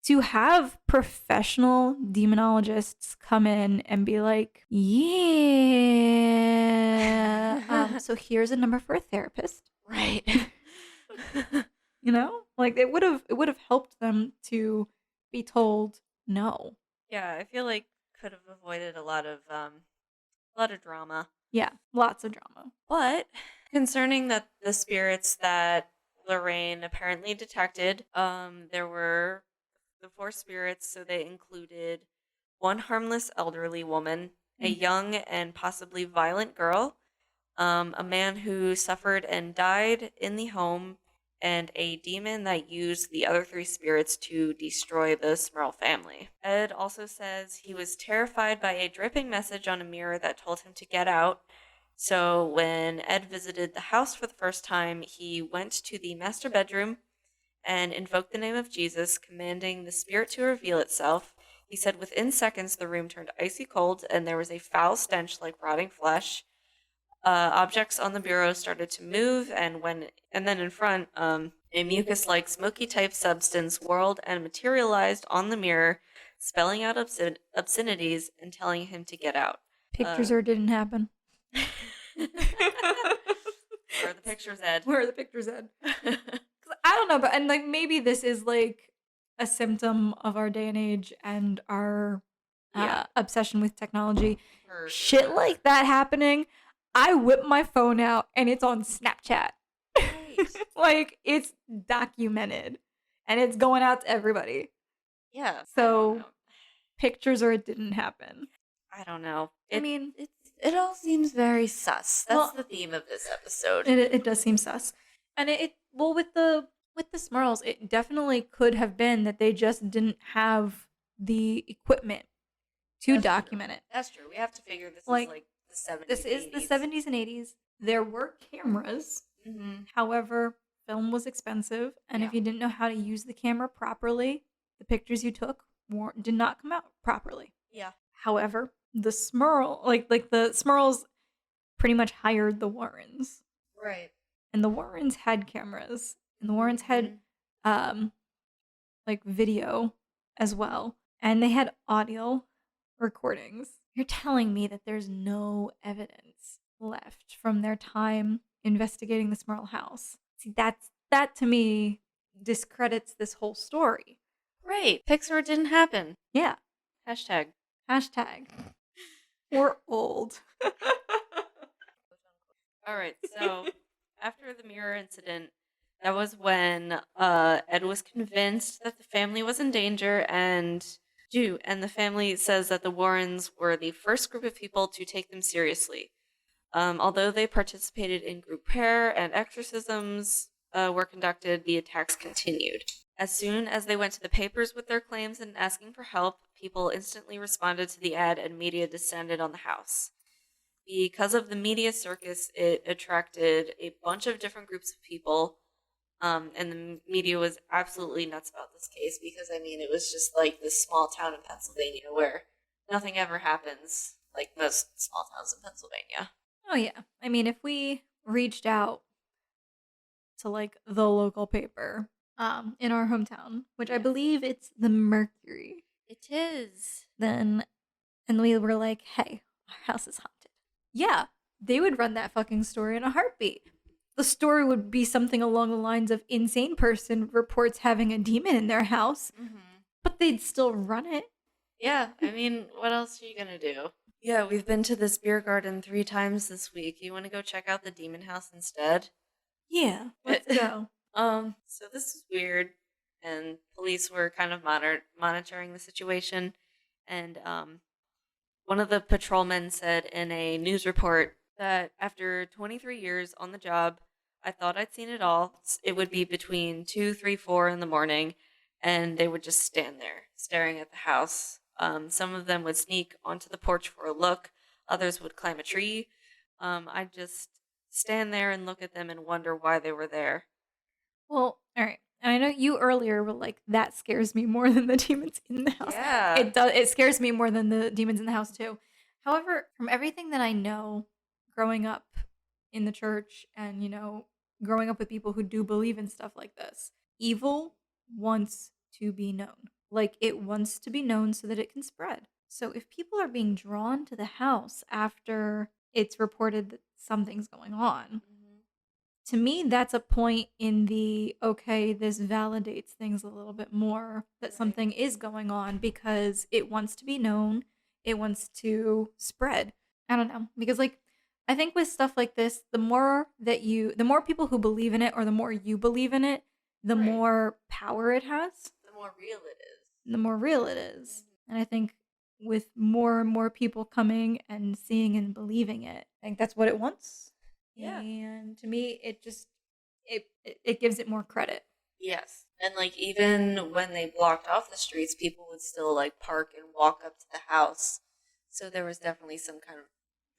to have professional demonologists come in and be like, yeah, so here's a number for a therapist. Right. You know? Like, it would have helped them to be told no. Yeah, I feel like could have avoided a lot of drama. Yeah, lots of drama. But concerning the spirits that Lorraine apparently detected, there were the 4 spirits, so they included one harmless elderly woman, a young and possibly violent girl, a man who suffered and died in the home, and a demon that used the other 3 spirits to destroy the Smirl family. Ed also says he was terrified by a dripping message on a mirror that told him to get out. So when Ed visited the house for the first time, he went to the master bedroom and invoked the name of Jesus, commanding the spirit to reveal itself. He said within seconds the room turned icy cold and there was a foul stench like rotting flesh. Objects on the bureau started to move, and then in front, a mucus-like smoky-type substance whirled and materialized on the mirror, spelling out obscenities and telling him to get out. Pictures or didn't happen. Where are the pictures, Ed? Where are the pictures, Ed? 'Cause I don't know, but and like maybe this is like a symptom of our day and age and our Yeah. obsession with technology. For Shit sure. like that happening, I whip my phone out and it's on Snapchat. Right. Like it's documented and it's going out to everybody. Yeah. So pictures or it didn't happen. I don't know. I mean, It all seems very sus. That's Well, the theme of this episode. it does seem sus. And well with the Smurls, it definitely could have been that they just didn't have the equipment to That's document true. it. That's true. We have to figure this Like, is like the 70s. This is the 70s and 80s. There were cameras. Mm-hmm. However, film was expensive, and if Yeah. you didn't know how to use the camera properly, the pictures you took did not come out properly. Yeah. However, the Smurl, like the Smurls pretty much hired the Warrens. Right. And the Warrens had cameras. And the Warrens had like video as well. And they had audio recordings. You're telling me that there's no evidence left from their time investigating the Smurl House. See, that to me discredits this whole story. Right. Pixar didn't happen. Yeah. Hashtag. We're old. All right. So after the mirror incident, that was when Ed was convinced that the family was in danger, and the family says that the Warrens were the first group of people to take them seriously. Although they participated in group prayer and exorcisms were conducted, the attacks continued. As soon as they went to the papers with their claims and asking for help, people instantly responded to the ad and media descended on the house. Because of the media circus, it attracted a bunch of different groups of people, and the media was absolutely nuts about this case because, I mean, it was just like this small town in Pennsylvania where nothing ever happens, like most small towns in Pennsylvania. Oh yeah. I mean, if we reached out to like the local paper in our hometown, which I believe it's the Mercury. It is. And we were like, "Hey, our house is haunted." Yeah, they would run that fucking story in a heartbeat. The story would be something along the lines of insane person reports having a demon in their house, but they'd still run it. Yeah, I mean, what else are you gonna do? Yeah, we've been to this beer garden 3 times this week. You want to go check out the demon house instead? Yeah, let's go. So this is weird, and police were kind of monitoring the situation, and one of the patrolmen said in a news report that after 23 years on the job, I thought I'd seen it all. It would be between 2, 3, 4 in the morning, and they would just stand there staring at the house. Some of them would sneak onto the porch for a look. Others would climb a tree. I'd just stand there and look at them and wonder why they were there. Well, all right. And I know you earlier were like, that scares me more than the demons in the house. Yeah. It does. It scares me more than the demons in the house too. However, from everything that I know, growing up in the church and, growing up with people who do believe in stuff like this, evil wants to be known. Like, it wants to be known so that it can spread. So if people are being drawn to the house after it's reported that something's going on, to me, that's a point in the, okay, this validates things a little bit more that something is going on because it wants to be known. It wants to spread. I don't know. Because, I think with stuff like this, the more people who believe in it or the more you believe in it, the more power it has. The more real it is. The more real it is. And I think with more and more people coming and seeing and believing it, I think that's what it wants. Yeah. And to me, it just it gives it more credit. Yes. And even when they blocked off the streets, people would still park and walk up to the house. So there was definitely some kind of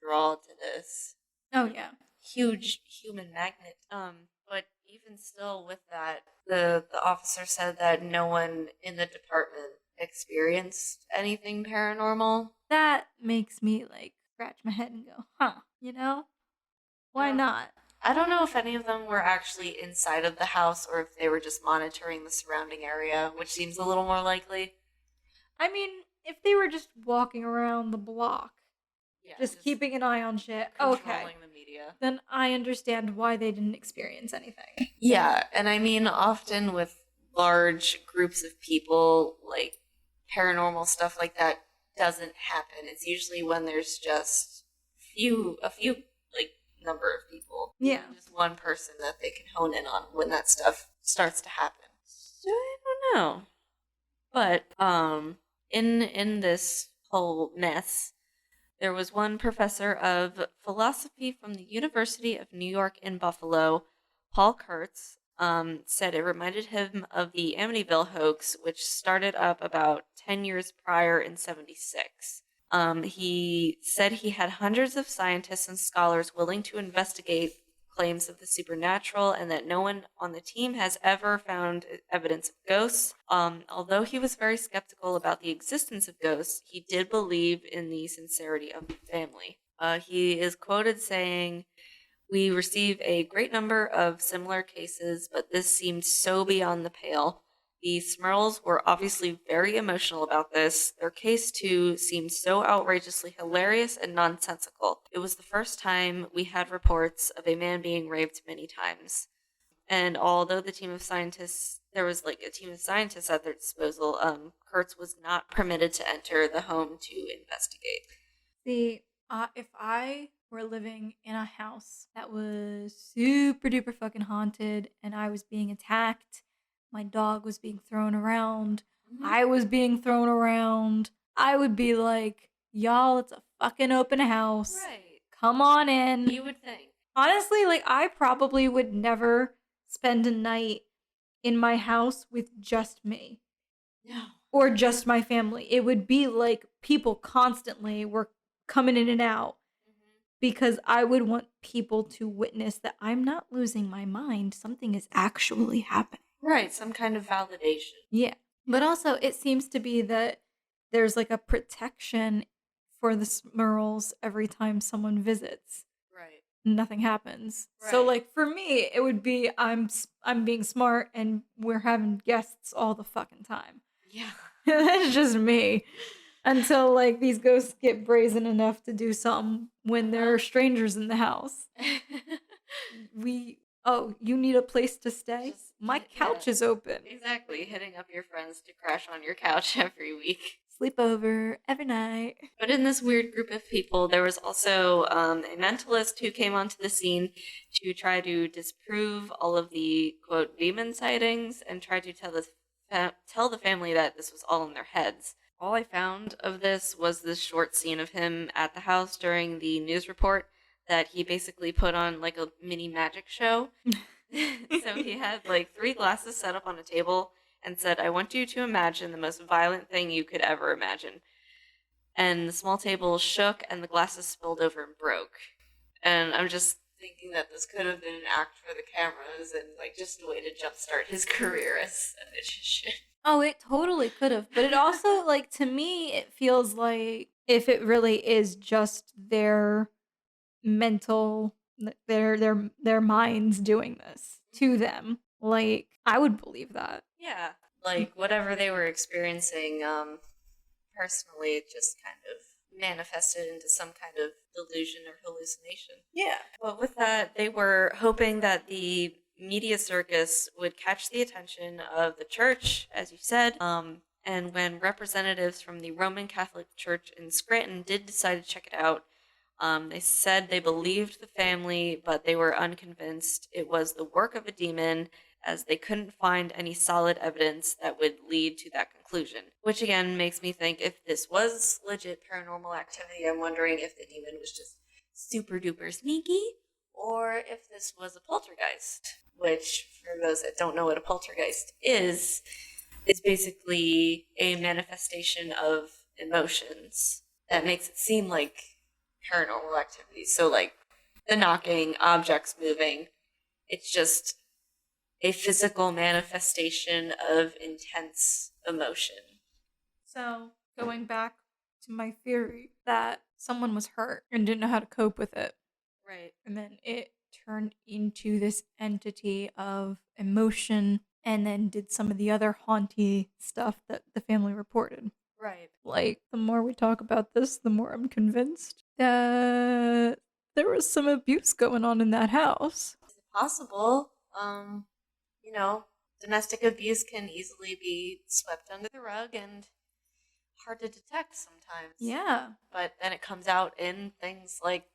draw to this. Oh yeah. Huge human magnet. But even still with that, the officer said that no one in the department experienced anything paranormal. That makes me scratch my head and go, huh, Why not? I don't know if any of them were actually inside of the house or if they were just monitoring the surrounding area, which seems a little more likely. I mean, if they were just walking around the block, Yeah, just keeping an eye on shit. Okay. controlling the media. Then I understand why they didn't experience anything. Yeah, and I mean, often with large groups of people, like paranormal stuff like that doesn't happen. It's usually when there's just a few like number of people. Yeah. Just one person that they can hone in on when that stuff starts to happen. So I don't know. But in this whole mess, there was one professor of philosophy from the University of New York in Buffalo, Paul Kurtz, said it reminded him of the Amityville hoax, which started up about 10 years prior in 76. He said he had hundreds of scientists and scholars willing to investigate claims of the supernatural and that no one on the team has ever found evidence of ghosts. Although he was very skeptical about the existence of ghosts, he did believe in the sincerity of the family. He is quoted saying, "We receive a great number of similar cases, but this seemed so beyond the pale. The Smurls were obviously very emotional about this. Their case, too, seemed so outrageously hilarious and nonsensical. It was the first time we had reports of a man being raped many times." And although there was like a team of scientists at their disposal, Kurtz was not permitted to enter the home to investigate. See, if I were living in a house that was super duper fucking haunted and I was being attacked, my dog was being thrown around, I was being thrown around, I would be like, y'all, it's a fucking open house. Right. Come on in. You would think. Honestly, like, I probably would never spend a night in my house with just me. No. Or just my family. It would be like people constantly were coming in and out because I would want people to witness that I'm not losing my mind. Something is actually happening. Right, some kind of validation. Yeah. But also, it seems to be that there's like a protection for the Smurls every time someone visits. Right. Nothing happens. So Right. like for me, it would be I'm being smart and we're having guests all the fucking time. Yeah. That's just me. Until like these ghosts get brazen enough to do something when there are strangers in the house. You need a place to stay? My couch is open. Exactly, hitting up your friends to crash on your couch every week. Sleepover every night. But in this weird group of people, there was also a mentalist who came onto the scene to try to disprove all of the, quote, demon sightings and try to tell the family that this was all in their heads. All I found of this was this short scene of him at the house during the news report that he basically put on like a mini magic show. So he had like 3 glasses set up on a table and said, "I want you to imagine the most violent thing you could ever imagine." And the small table shook and the glasses spilled over and broke. And I'm just thinking that this could have been an act for the cameras and like just a way to jumpstart his career as a magician. Oh, it totally could have. But it also, like, to me, it feels like if it really is just their mental, their minds doing this to them, like, I would believe that. Yeah. Like whatever they were experiencing, personally, it just kind of manifested into some kind of delusion or hallucination. Yeah. But with that, they were hoping that the media circus would catch the attention of the church, as you said. And when representatives from the Roman Catholic Church in Scranton did decide to check it out, they said they believed the family, but they were unconvinced it was the work of a demon, as they couldn't find any solid evidence that would lead to that conclusion. Which again makes me think if this was legit paranormal activity, I'm wondering if the demon was just super duper sneaky, or if this was a poltergeist. Which, for those that don't know what a poltergeist is basically a manifestation of emotions that makes it seem like paranormal activity. So like the knocking, objects moving, it's just a physical manifestation of intense emotion. So, going back to my theory that someone was hurt and didn't know how to cope with it. Right. And then it turned into this entity of emotion and then did some of the other haunty stuff that the family reported. Right. Like, the more we talk about this, the more I'm convinced. There was some abuse going on in that house. Is it possible? You know, domestic abuse can easily be swept under the rug and hard to detect sometimes. Yeah. But then it comes out in things like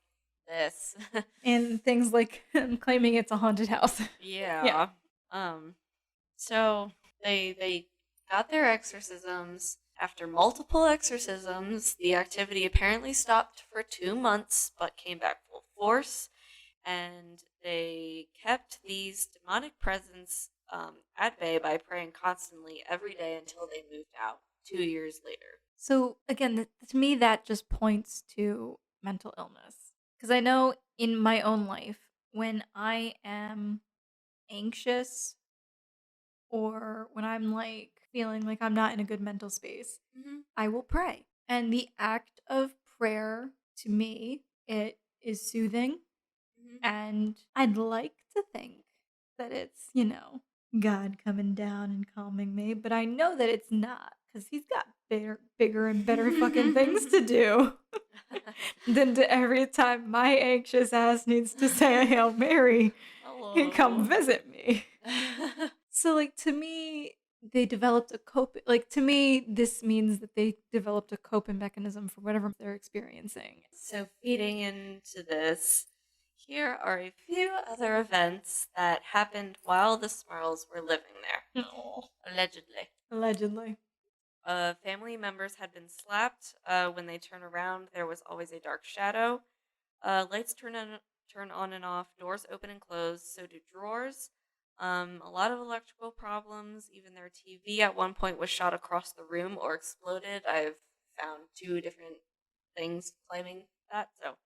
this. And things like claiming it's a haunted house. Yeah. So they got their exorcisms. After multiple exorcisms, the activity apparently stopped for 2 months, but came back full force. And they kept these demonic presence at bay by praying constantly every day until they moved out 2 years later. So again, to me, that just points to mental illness. Because I know in my own life, when I am anxious or when I'm like feeling like I'm not in a good mental space, Mm-hmm. I will pray. And the act of prayer to me, it is soothing. Mm-hmm. And I'd like to think that it's, God coming down and calming me, but I know that it's not because he's got bigger and better fucking things to do than to every time my anxious ass needs to say a Hail Mary and come visit me. So, like, to me, they developed to me, this means that they developed a coping mechanism for whatever they're experiencing. So, feeding into this, here are a few other events that happened while the Smurls were living there. Oh. Allegedly. Family members had been slapped. When they turn around, there was always a dark shadow. Lights turn on and off. Doors open and close. So do drawers. A lot of electrical problems. Even their TV at one point was shot across the room or exploded. I've found 2 different things claiming that. So,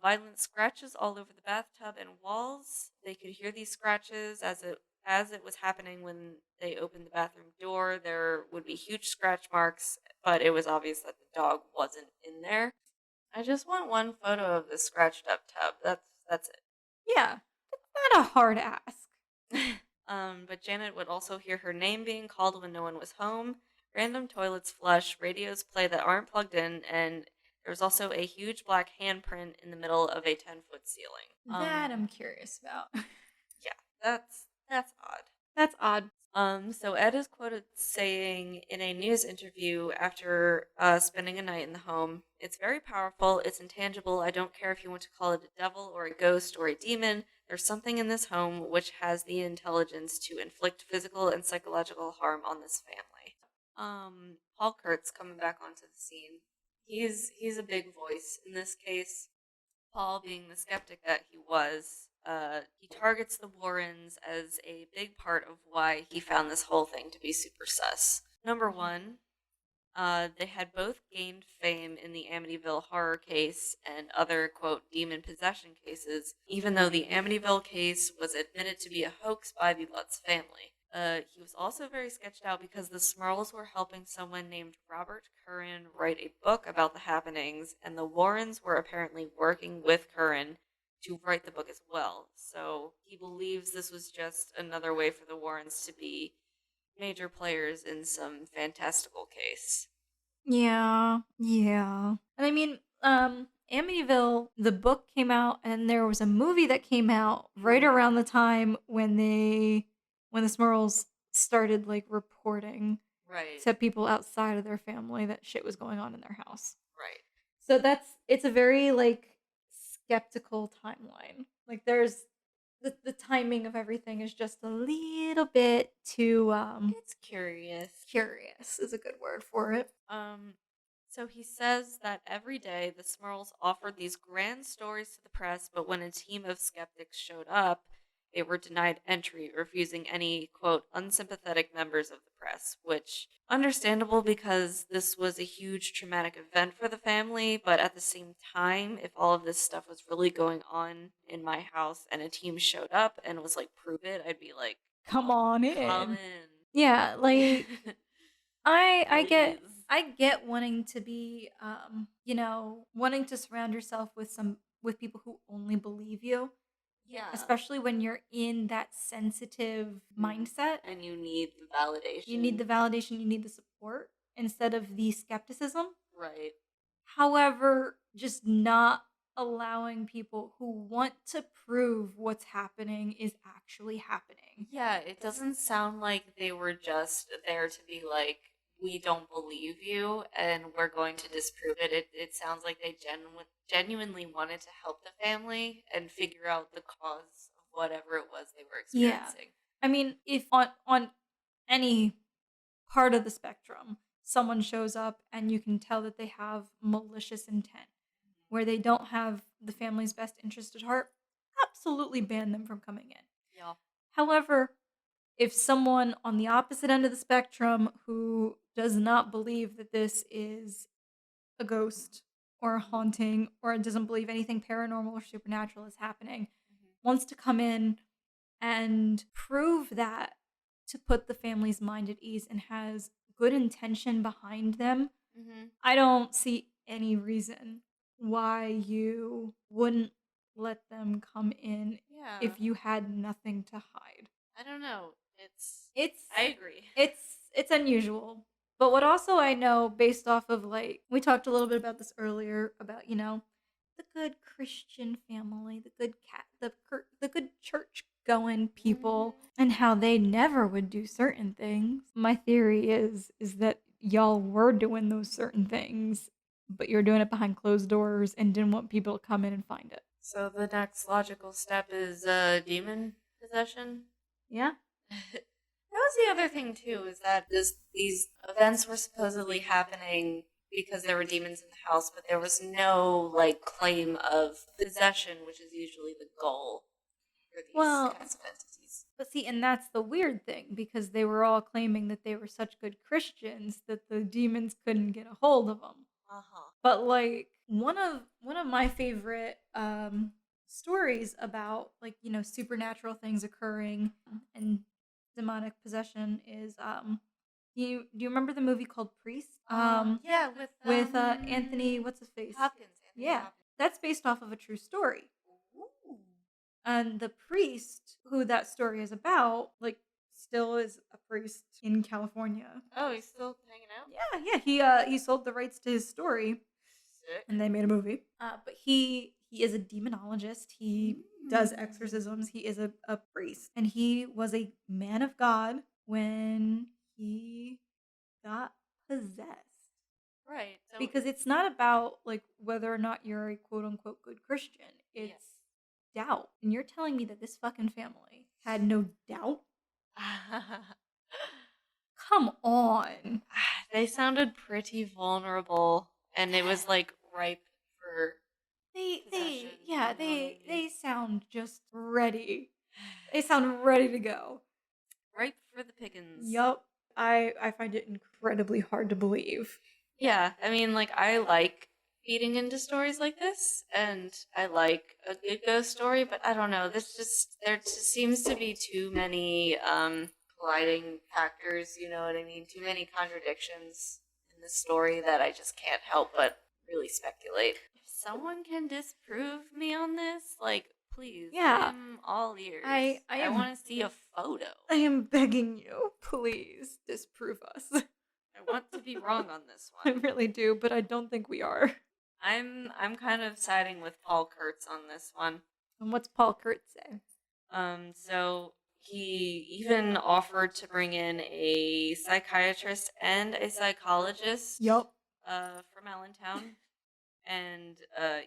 violent scratches all over the bathtub and walls. They could hear these scratches as it was happening when they opened the bathroom door. There would be huge scratch marks, but it was obvious that the dog wasn't in there. I just want one photo of the scratched up tub. That's it. Yeah, that's not a hard ask. But Janet would also hear her name being called when no one was home. Random toilets flush, radios play that aren't plugged in, and there was also a huge black handprint in the middle of a 10-foot ceiling. That I'm curious about. Yeah, that's odd. That's odd. So Ed is quoted saying in a news interview after spending a night in the home, "It's very powerful, it's intangible, I don't care if you want to call it a devil or a ghost or a demon, there's something in this home which has the intelligence to inflict physical and psychological harm on this family." Paul Kurtz coming back onto the scene. He's a big voice in this case. Paul, being the skeptic that he was, he targets the Warrens as a big part of why he found this whole thing to be super sus. Number one, they had both gained fame in the Amityville horror case and other, quote, demon possession cases, even though the Amityville case was admitted to be a hoax by the Lutz family. He was also very sketched out because the Smurls were helping someone named Robert Curran write a book about the happenings, and the Warrens were apparently working with Curran to write the book as well. So he believes this was just another way for the Warrens to be major players in some fantastical case. Yeah. And I mean, Amityville, the book came out, and there was a movie that came out right around the time when the Smurls started like reporting Right. to people outside of their family that shit was going on in their house. Right. So it's a very like skeptical timeline. Like there's the timing of everything is just a little bit too It's curious. curious is a good word for it. So he says that every day the Smurls offered these grand stories to the press, but when a team of skeptics showed up, they were denied entry, refusing any, quote, unsympathetic members of the press, which understandable because this was a huge traumatic event for the family, but at the same time, if all of this stuff was really going on in my house and a team showed up and was like, prove it, I'd be like, Come on in. come in. Yeah, like I get Please. I get wanting to be wanting to surround yourself with people who only believe you, Yeah. especially when you're in that sensitive mindset. And you need the validation. You need the validation, you need the support instead of the skepticism. Right. However, just not allowing people who want to prove what's happening is actually happening. Yeah, it doesn't sound like they were just there to be like, we don't believe you and we're going to disprove it. It sounds like they genuinely wanted to help the family and figure out the cause of whatever it was they were Yeah. experiencing. I mean, if on any part of the spectrum, someone shows up and you can tell that they have malicious intent, where they don't have the family's best interest at heart, absolutely ban them from coming in. Yeah. However, if someone on the opposite end of the spectrum who does not believe that this is a ghost or a haunting or doesn't believe anything paranormal or supernatural is happening wants to come in and prove that to put the family's mind at ease and has good intention behind them, I don't see any reason why you wouldn't let them come in Yeah. if you had nothing to hide. I don't know. I I agree. It's unusual. But what also I know based off of like we talked a little bit about this earlier about, the good Christian family, the good the good church going people and how they never would do certain things. My theory is that y'all were doing those certain things, but you're doing it behind closed doors and didn't want people to come in and find it. So the next logical step is demon possession. Yeah. That was the other thing too, is that these events were supposedly happening because there were demons in the house, but there was no like claim of possession, which is usually the goal for these kinds of entities. But see, and that's the weird thing because they were all claiming that they were such good Christians that the demons couldn't get a hold of them. But like one of my favorite stories about like supernatural things occurring and demonic possession is do you remember the movie called Priest? Yeah, with Anthony, what's his face? Hopkins. Yeah, that's based off of a true story. Ooh. And the priest who that story is about, like, still is a priest in California. Oh, he's still hanging out? Yeah. He sold the rights to his story, Sick. and they made a movie. But he is a demonologist. He does exorcisms. He is a priest, and he was a man of God when he got possessed. Right. So Because it's not about like whether or not you're a quote unquote good Christian. It's doubt. And you're telling me that this fucking family had no doubt? Come on. They sounded pretty vulnerable, and it was like ripe for possession. They sound just ready. They sound ready to go. Ripe for the pickings. Yup. I find it incredibly hard to believe. Yeah, I mean, like, I like feeding into stories like this, and I like a good ghost story, but I don't know, there just seems to be too many, colliding factors, you know what I mean? Too many contradictions in the story that I just can't help but really speculate. If someone can disprove me on this, like, please, Yeah. I'm all ears. I want to see a photo. I am begging you, please disprove us. I want to be wrong on this I one. really do, but I don't think we are. I'm kind of siding with Paul Kurtz on this one. And what's Paul Kurtz say? So he even offered to bring in a psychiatrist and a psychologist. Yup. From Allentown. And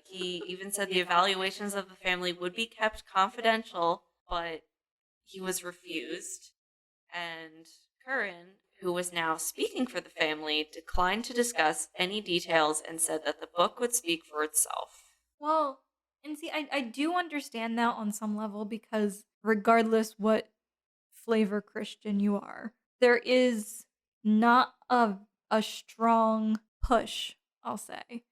he even said the evaluations of the family would be kept confidential, but he was refused. And Curran, who was now speaking for the family, declined to discuss any details and said that the book would speak for itself. Well, and see, I do understand that on some level because regardless what flavor Christian you are, there is not a strong push, I'll say,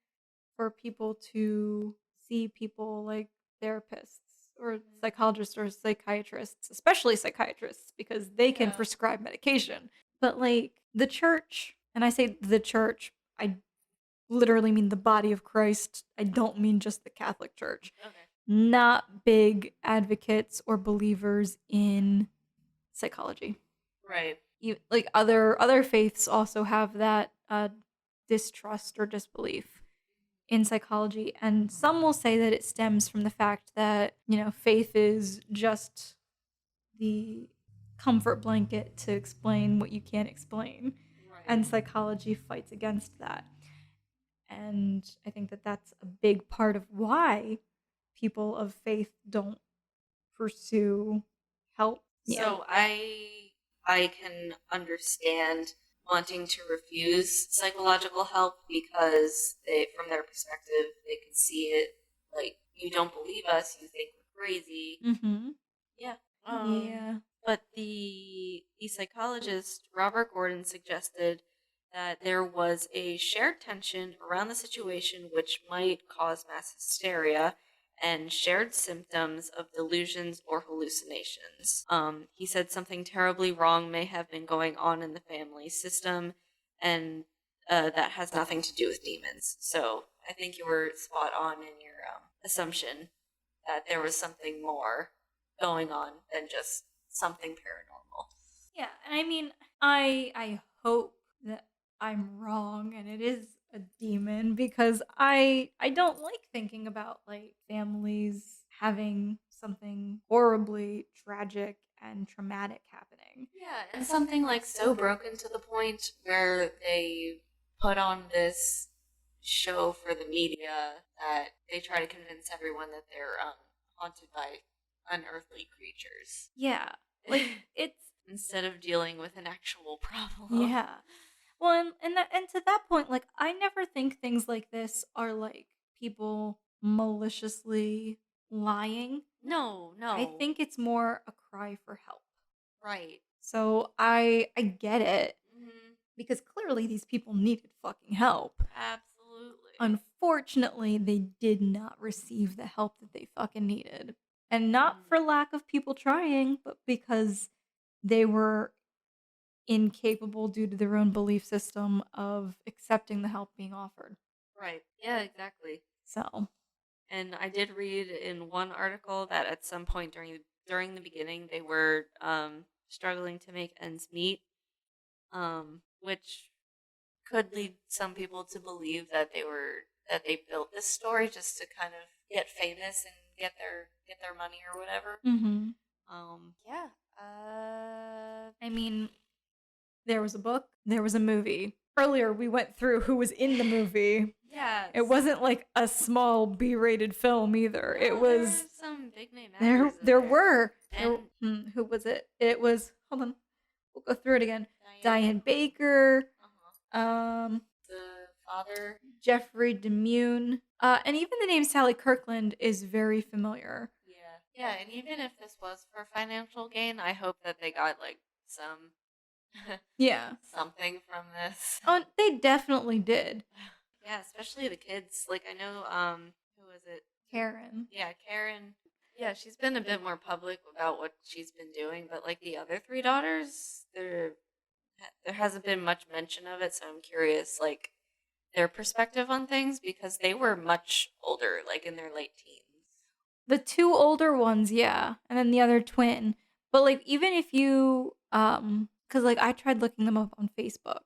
for people to see people like therapists or psychologists or psychiatrists, especially psychiatrists, because they can prescribe medication. But like the church, and I say the church, I literally mean the body of Christ. I don't mean just the Catholic Church. Okay. Not big advocates or believers in psychology. Right. Like other faiths also have that distrust or disbelief in psychology, and some will say that it stems from the fact that, faith is just the comfort blanket to explain what you can't explain. Right. And psychology fights against that. And I think that that's a big part of why people of faith don't pursue help. So I can understand wanting to refuse psychological help because from their perspective, they could see it like, you don't believe us, you think we're crazy. Mm-hmm. Yeah. Yeah. But the psychologist Robert Gordon suggested that there was a shared tension around the situation which might cause mass hysteria and shared symptoms of delusions or hallucinations. He said something terribly wrong may have been going on in the family system, and that has nothing to do with demons. So I think you were spot on in your assumption that there was something more going on than just something paranormal. Yeah, and I mean, I hope that I'm wrong and it is a demon, because I don't like thinking about like families having something horribly tragic and traumatic happening. Yeah, and something like so broken to the point where they put on this show for the media that they try to convince everyone that they're haunted by unearthly creatures. Yeah, like it's Instead of dealing with an actual problem. yeah. Well, and to that point, like I never think things like this are like people maliciously lying. No. I think it's more a cry for help. Right. So I get it, Mm-hmm. because clearly these people needed fucking help. Absolutely. Unfortunately, they did not receive the help that they fucking needed. And not for lack of people trying, but because they were incapable due to their own belief system of accepting the help being offered. Right. Yeah, exactly. So, And I did read in one article that at some point during the beginning they were struggling to make ends meet, which could lead some people to believe that they built this story just to kind of get famous and get their money or whatever. mhm. Yeah. I mean, there was a book, there was a movie. Earlier, we went through who was in the movie. Yeah. It wasn't like a small B-rated film either. No, it was there some big name actors. there were. And Who was it? It was, hold on, we'll go through it again. Diane Baker, the father. Jeffrey DeMune, and even the name Sally Kirkland is very familiar. Yeah, and even if this was for financial gain, I hope that they got like some Yeah. something from this. Oh, they definitely did. Yeah, especially the kids. Like I know, who was it? Karen. Yeah, Karen. Yeah, she's been a bit more public about what she's been doing, but like the other three daughters, there hasn't been much mention of it. So I'm curious, like their perspective on things, because they were much older, like in their late teens. The two older ones, yeah, and then the other twin. But like even if you cuz like I tried looking them up on Facebook.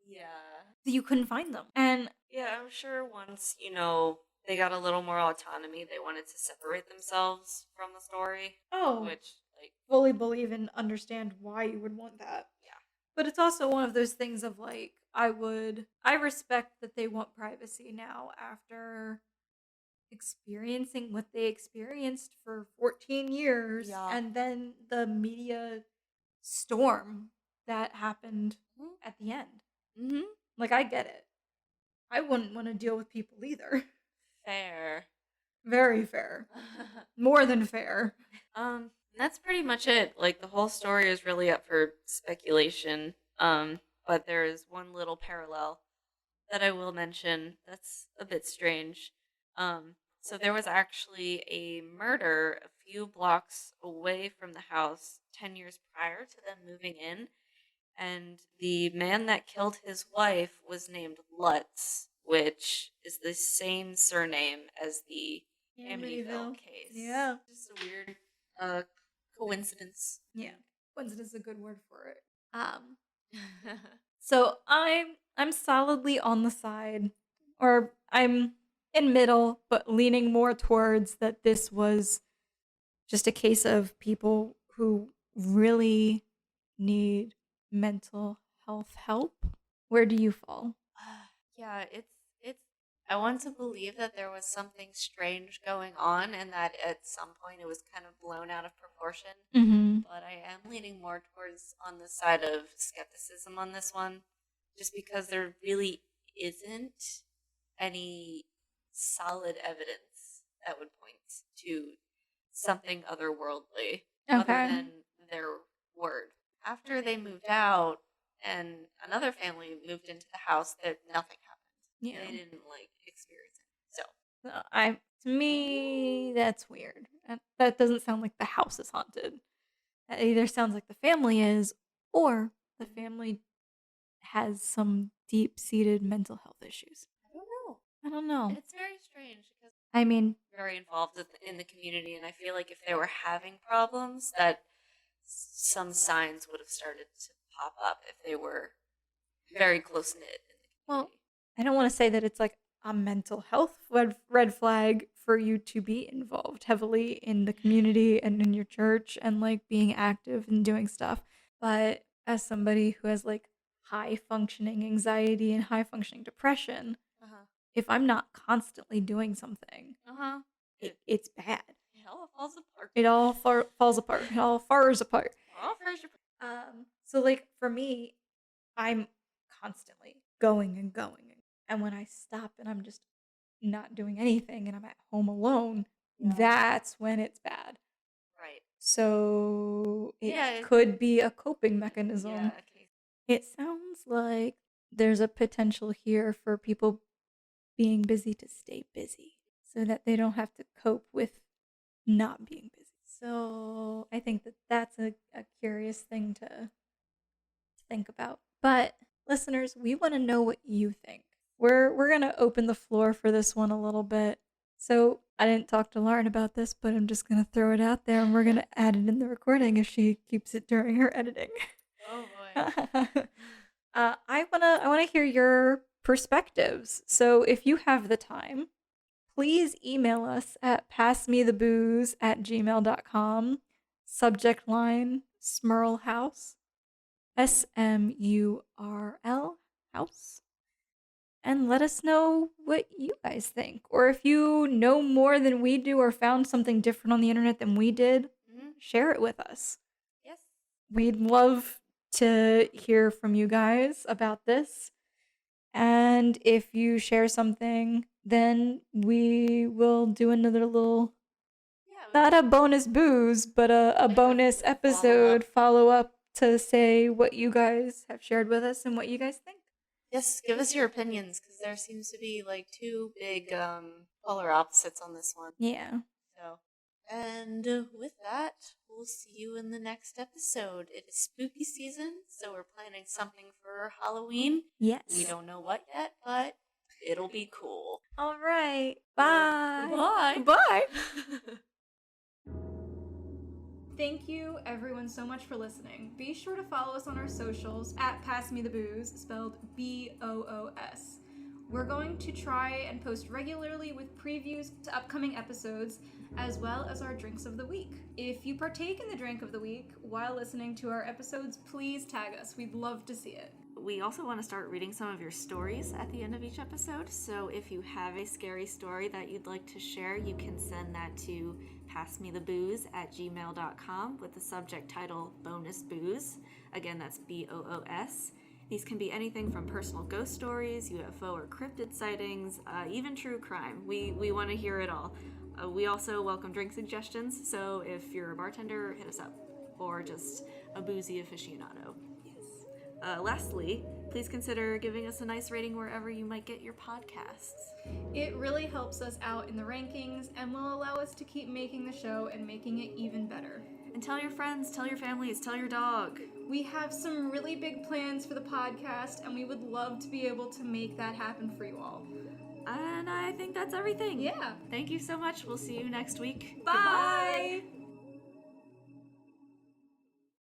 Yeah. You couldn't find them. And Yeah, I'm sure once, they got a little more autonomy, they wanted to separate themselves from the story, which like fully believe and understand why you would want that. Yeah. But it's also one of those things of like I respect that they want privacy now after experiencing what they experienced for 14 years, Yeah. and then the media storm that happened Mhm. at the end. Mhm. Like I get it. I wouldn't want to deal with people either. Fair. Very fair. More than fair. That's pretty much it. Like the whole story is really up for speculation. But there is one little parallel that I will mention that's a bit strange. So there was actually a murder a few blocks away from the house 10 years prior to them moving in, and the man that killed his wife was named Lutz, which is the same surname as the Amityville case. Yeah. Just a weird coincidence. Yeah. Coincidence is a good word for it. So I'm solidly on the side, or I'm in middle, but leaning more towards that this was just a case of people who really need mental health help. Where do you fall? Yeah, it's I want to believe that there was something strange going on and that at some point it was kind of blown out of proportion. Mm-hmm. But I am leaning more towards on the side of skepticism on this one, just because there really isn't any solid evidence that would point to something otherworldly other Okay. than their word. After they moved out and another family moved into the house, that nothing happened. Yeah. They didn't like experience it. So To me, that's weird. That doesn't sound like the house is haunted. That either sounds like the family is, or the family has some deep-seated mental health issues. I don't know. I don't know. It's very strange because I mean, very involved in the community, and I feel like if they were having problems, that some signs would have started to pop up if they were very close knit in the well, community. I don't want to say that it's like a mental health red flag for you to be involved heavily in the community and in your church and like being active and doing stuff. But as somebody who has like high functioning anxiety and high functioning depression, if I'm not constantly doing something, it's bad. It all falls apart. It all falls apart. It all fars apart. All falls apart. So like for me, I'm constantly going and going. And when I stop and I'm just not doing anything and I'm at home alone, that's when it's bad. Right. So Yeah, it could be a coping mechanism. Yeah, okay. It sounds like there's a potential here for people being busy to stay busy so that they don't have to cope with not being busy. So I think that that's a curious thing to think about. But listeners, we want to know what you think. We're going to open the floor for this one a little bit. So I didn't talk to Lauren about this, but I'm just going to throw it out there and we're going to add it in the recording if she keeps it during her editing. Oh boy. I want to hear your perspectives. So if you have the time, please email us at passmethebooze@gmail.com. Subject line Smurl House. SMURL House. And let us know what you guys think. Or if you know more than we do or found something different on the internet than we did, share it with us. Yes. We'd love to hear from you guys about this. And if you share something, then we will do another little, not a bonus booze, but a bonus episode follow-up to say what you guys have shared with us and what you guys think. Yes, give us your opinions, because there seems to be like two big polar opposites on this one. Yeah. So, and with that, we'll see you in the next episode. It is spooky season, so we're planning something for Halloween. Yes. We don't know what yet, but it'll be cool. All right. Bye. Bye. Bye. Thank you everyone so much for listening. Be sure to follow us on our socials at PassMeTheBooze, spelled BOOS. We're going to try and post regularly with previews to upcoming episodes, as well as our drinks of the week. If you partake in the drink of the week while listening to our episodes, please tag us. We'd love to see it. We also want to start reading some of your stories at the end of each episode, so if you have a scary story that you'd like to share, you can send that to passmethebooze@gmail.com with the subject title Bonus Booze. Again, that's BOOS. These can be anything from personal ghost stories, UFO or cryptid sightings, even true crime. We want to hear it all. We also welcome drink suggestions, so if you're a bartender, hit us up, or just a boozy aficionado. Lastly, please consider giving us a nice rating wherever you might get your podcasts. It really helps us out in the rankings and will allow us to keep making the show and making it even better. And tell your friends, tell your families, tell your dog. We have some really big plans for the podcast, and we would love to be able to make that happen for you all. And I think that's everything. Yeah. Thank you so much. We'll see you next week. Bye. Goodbye.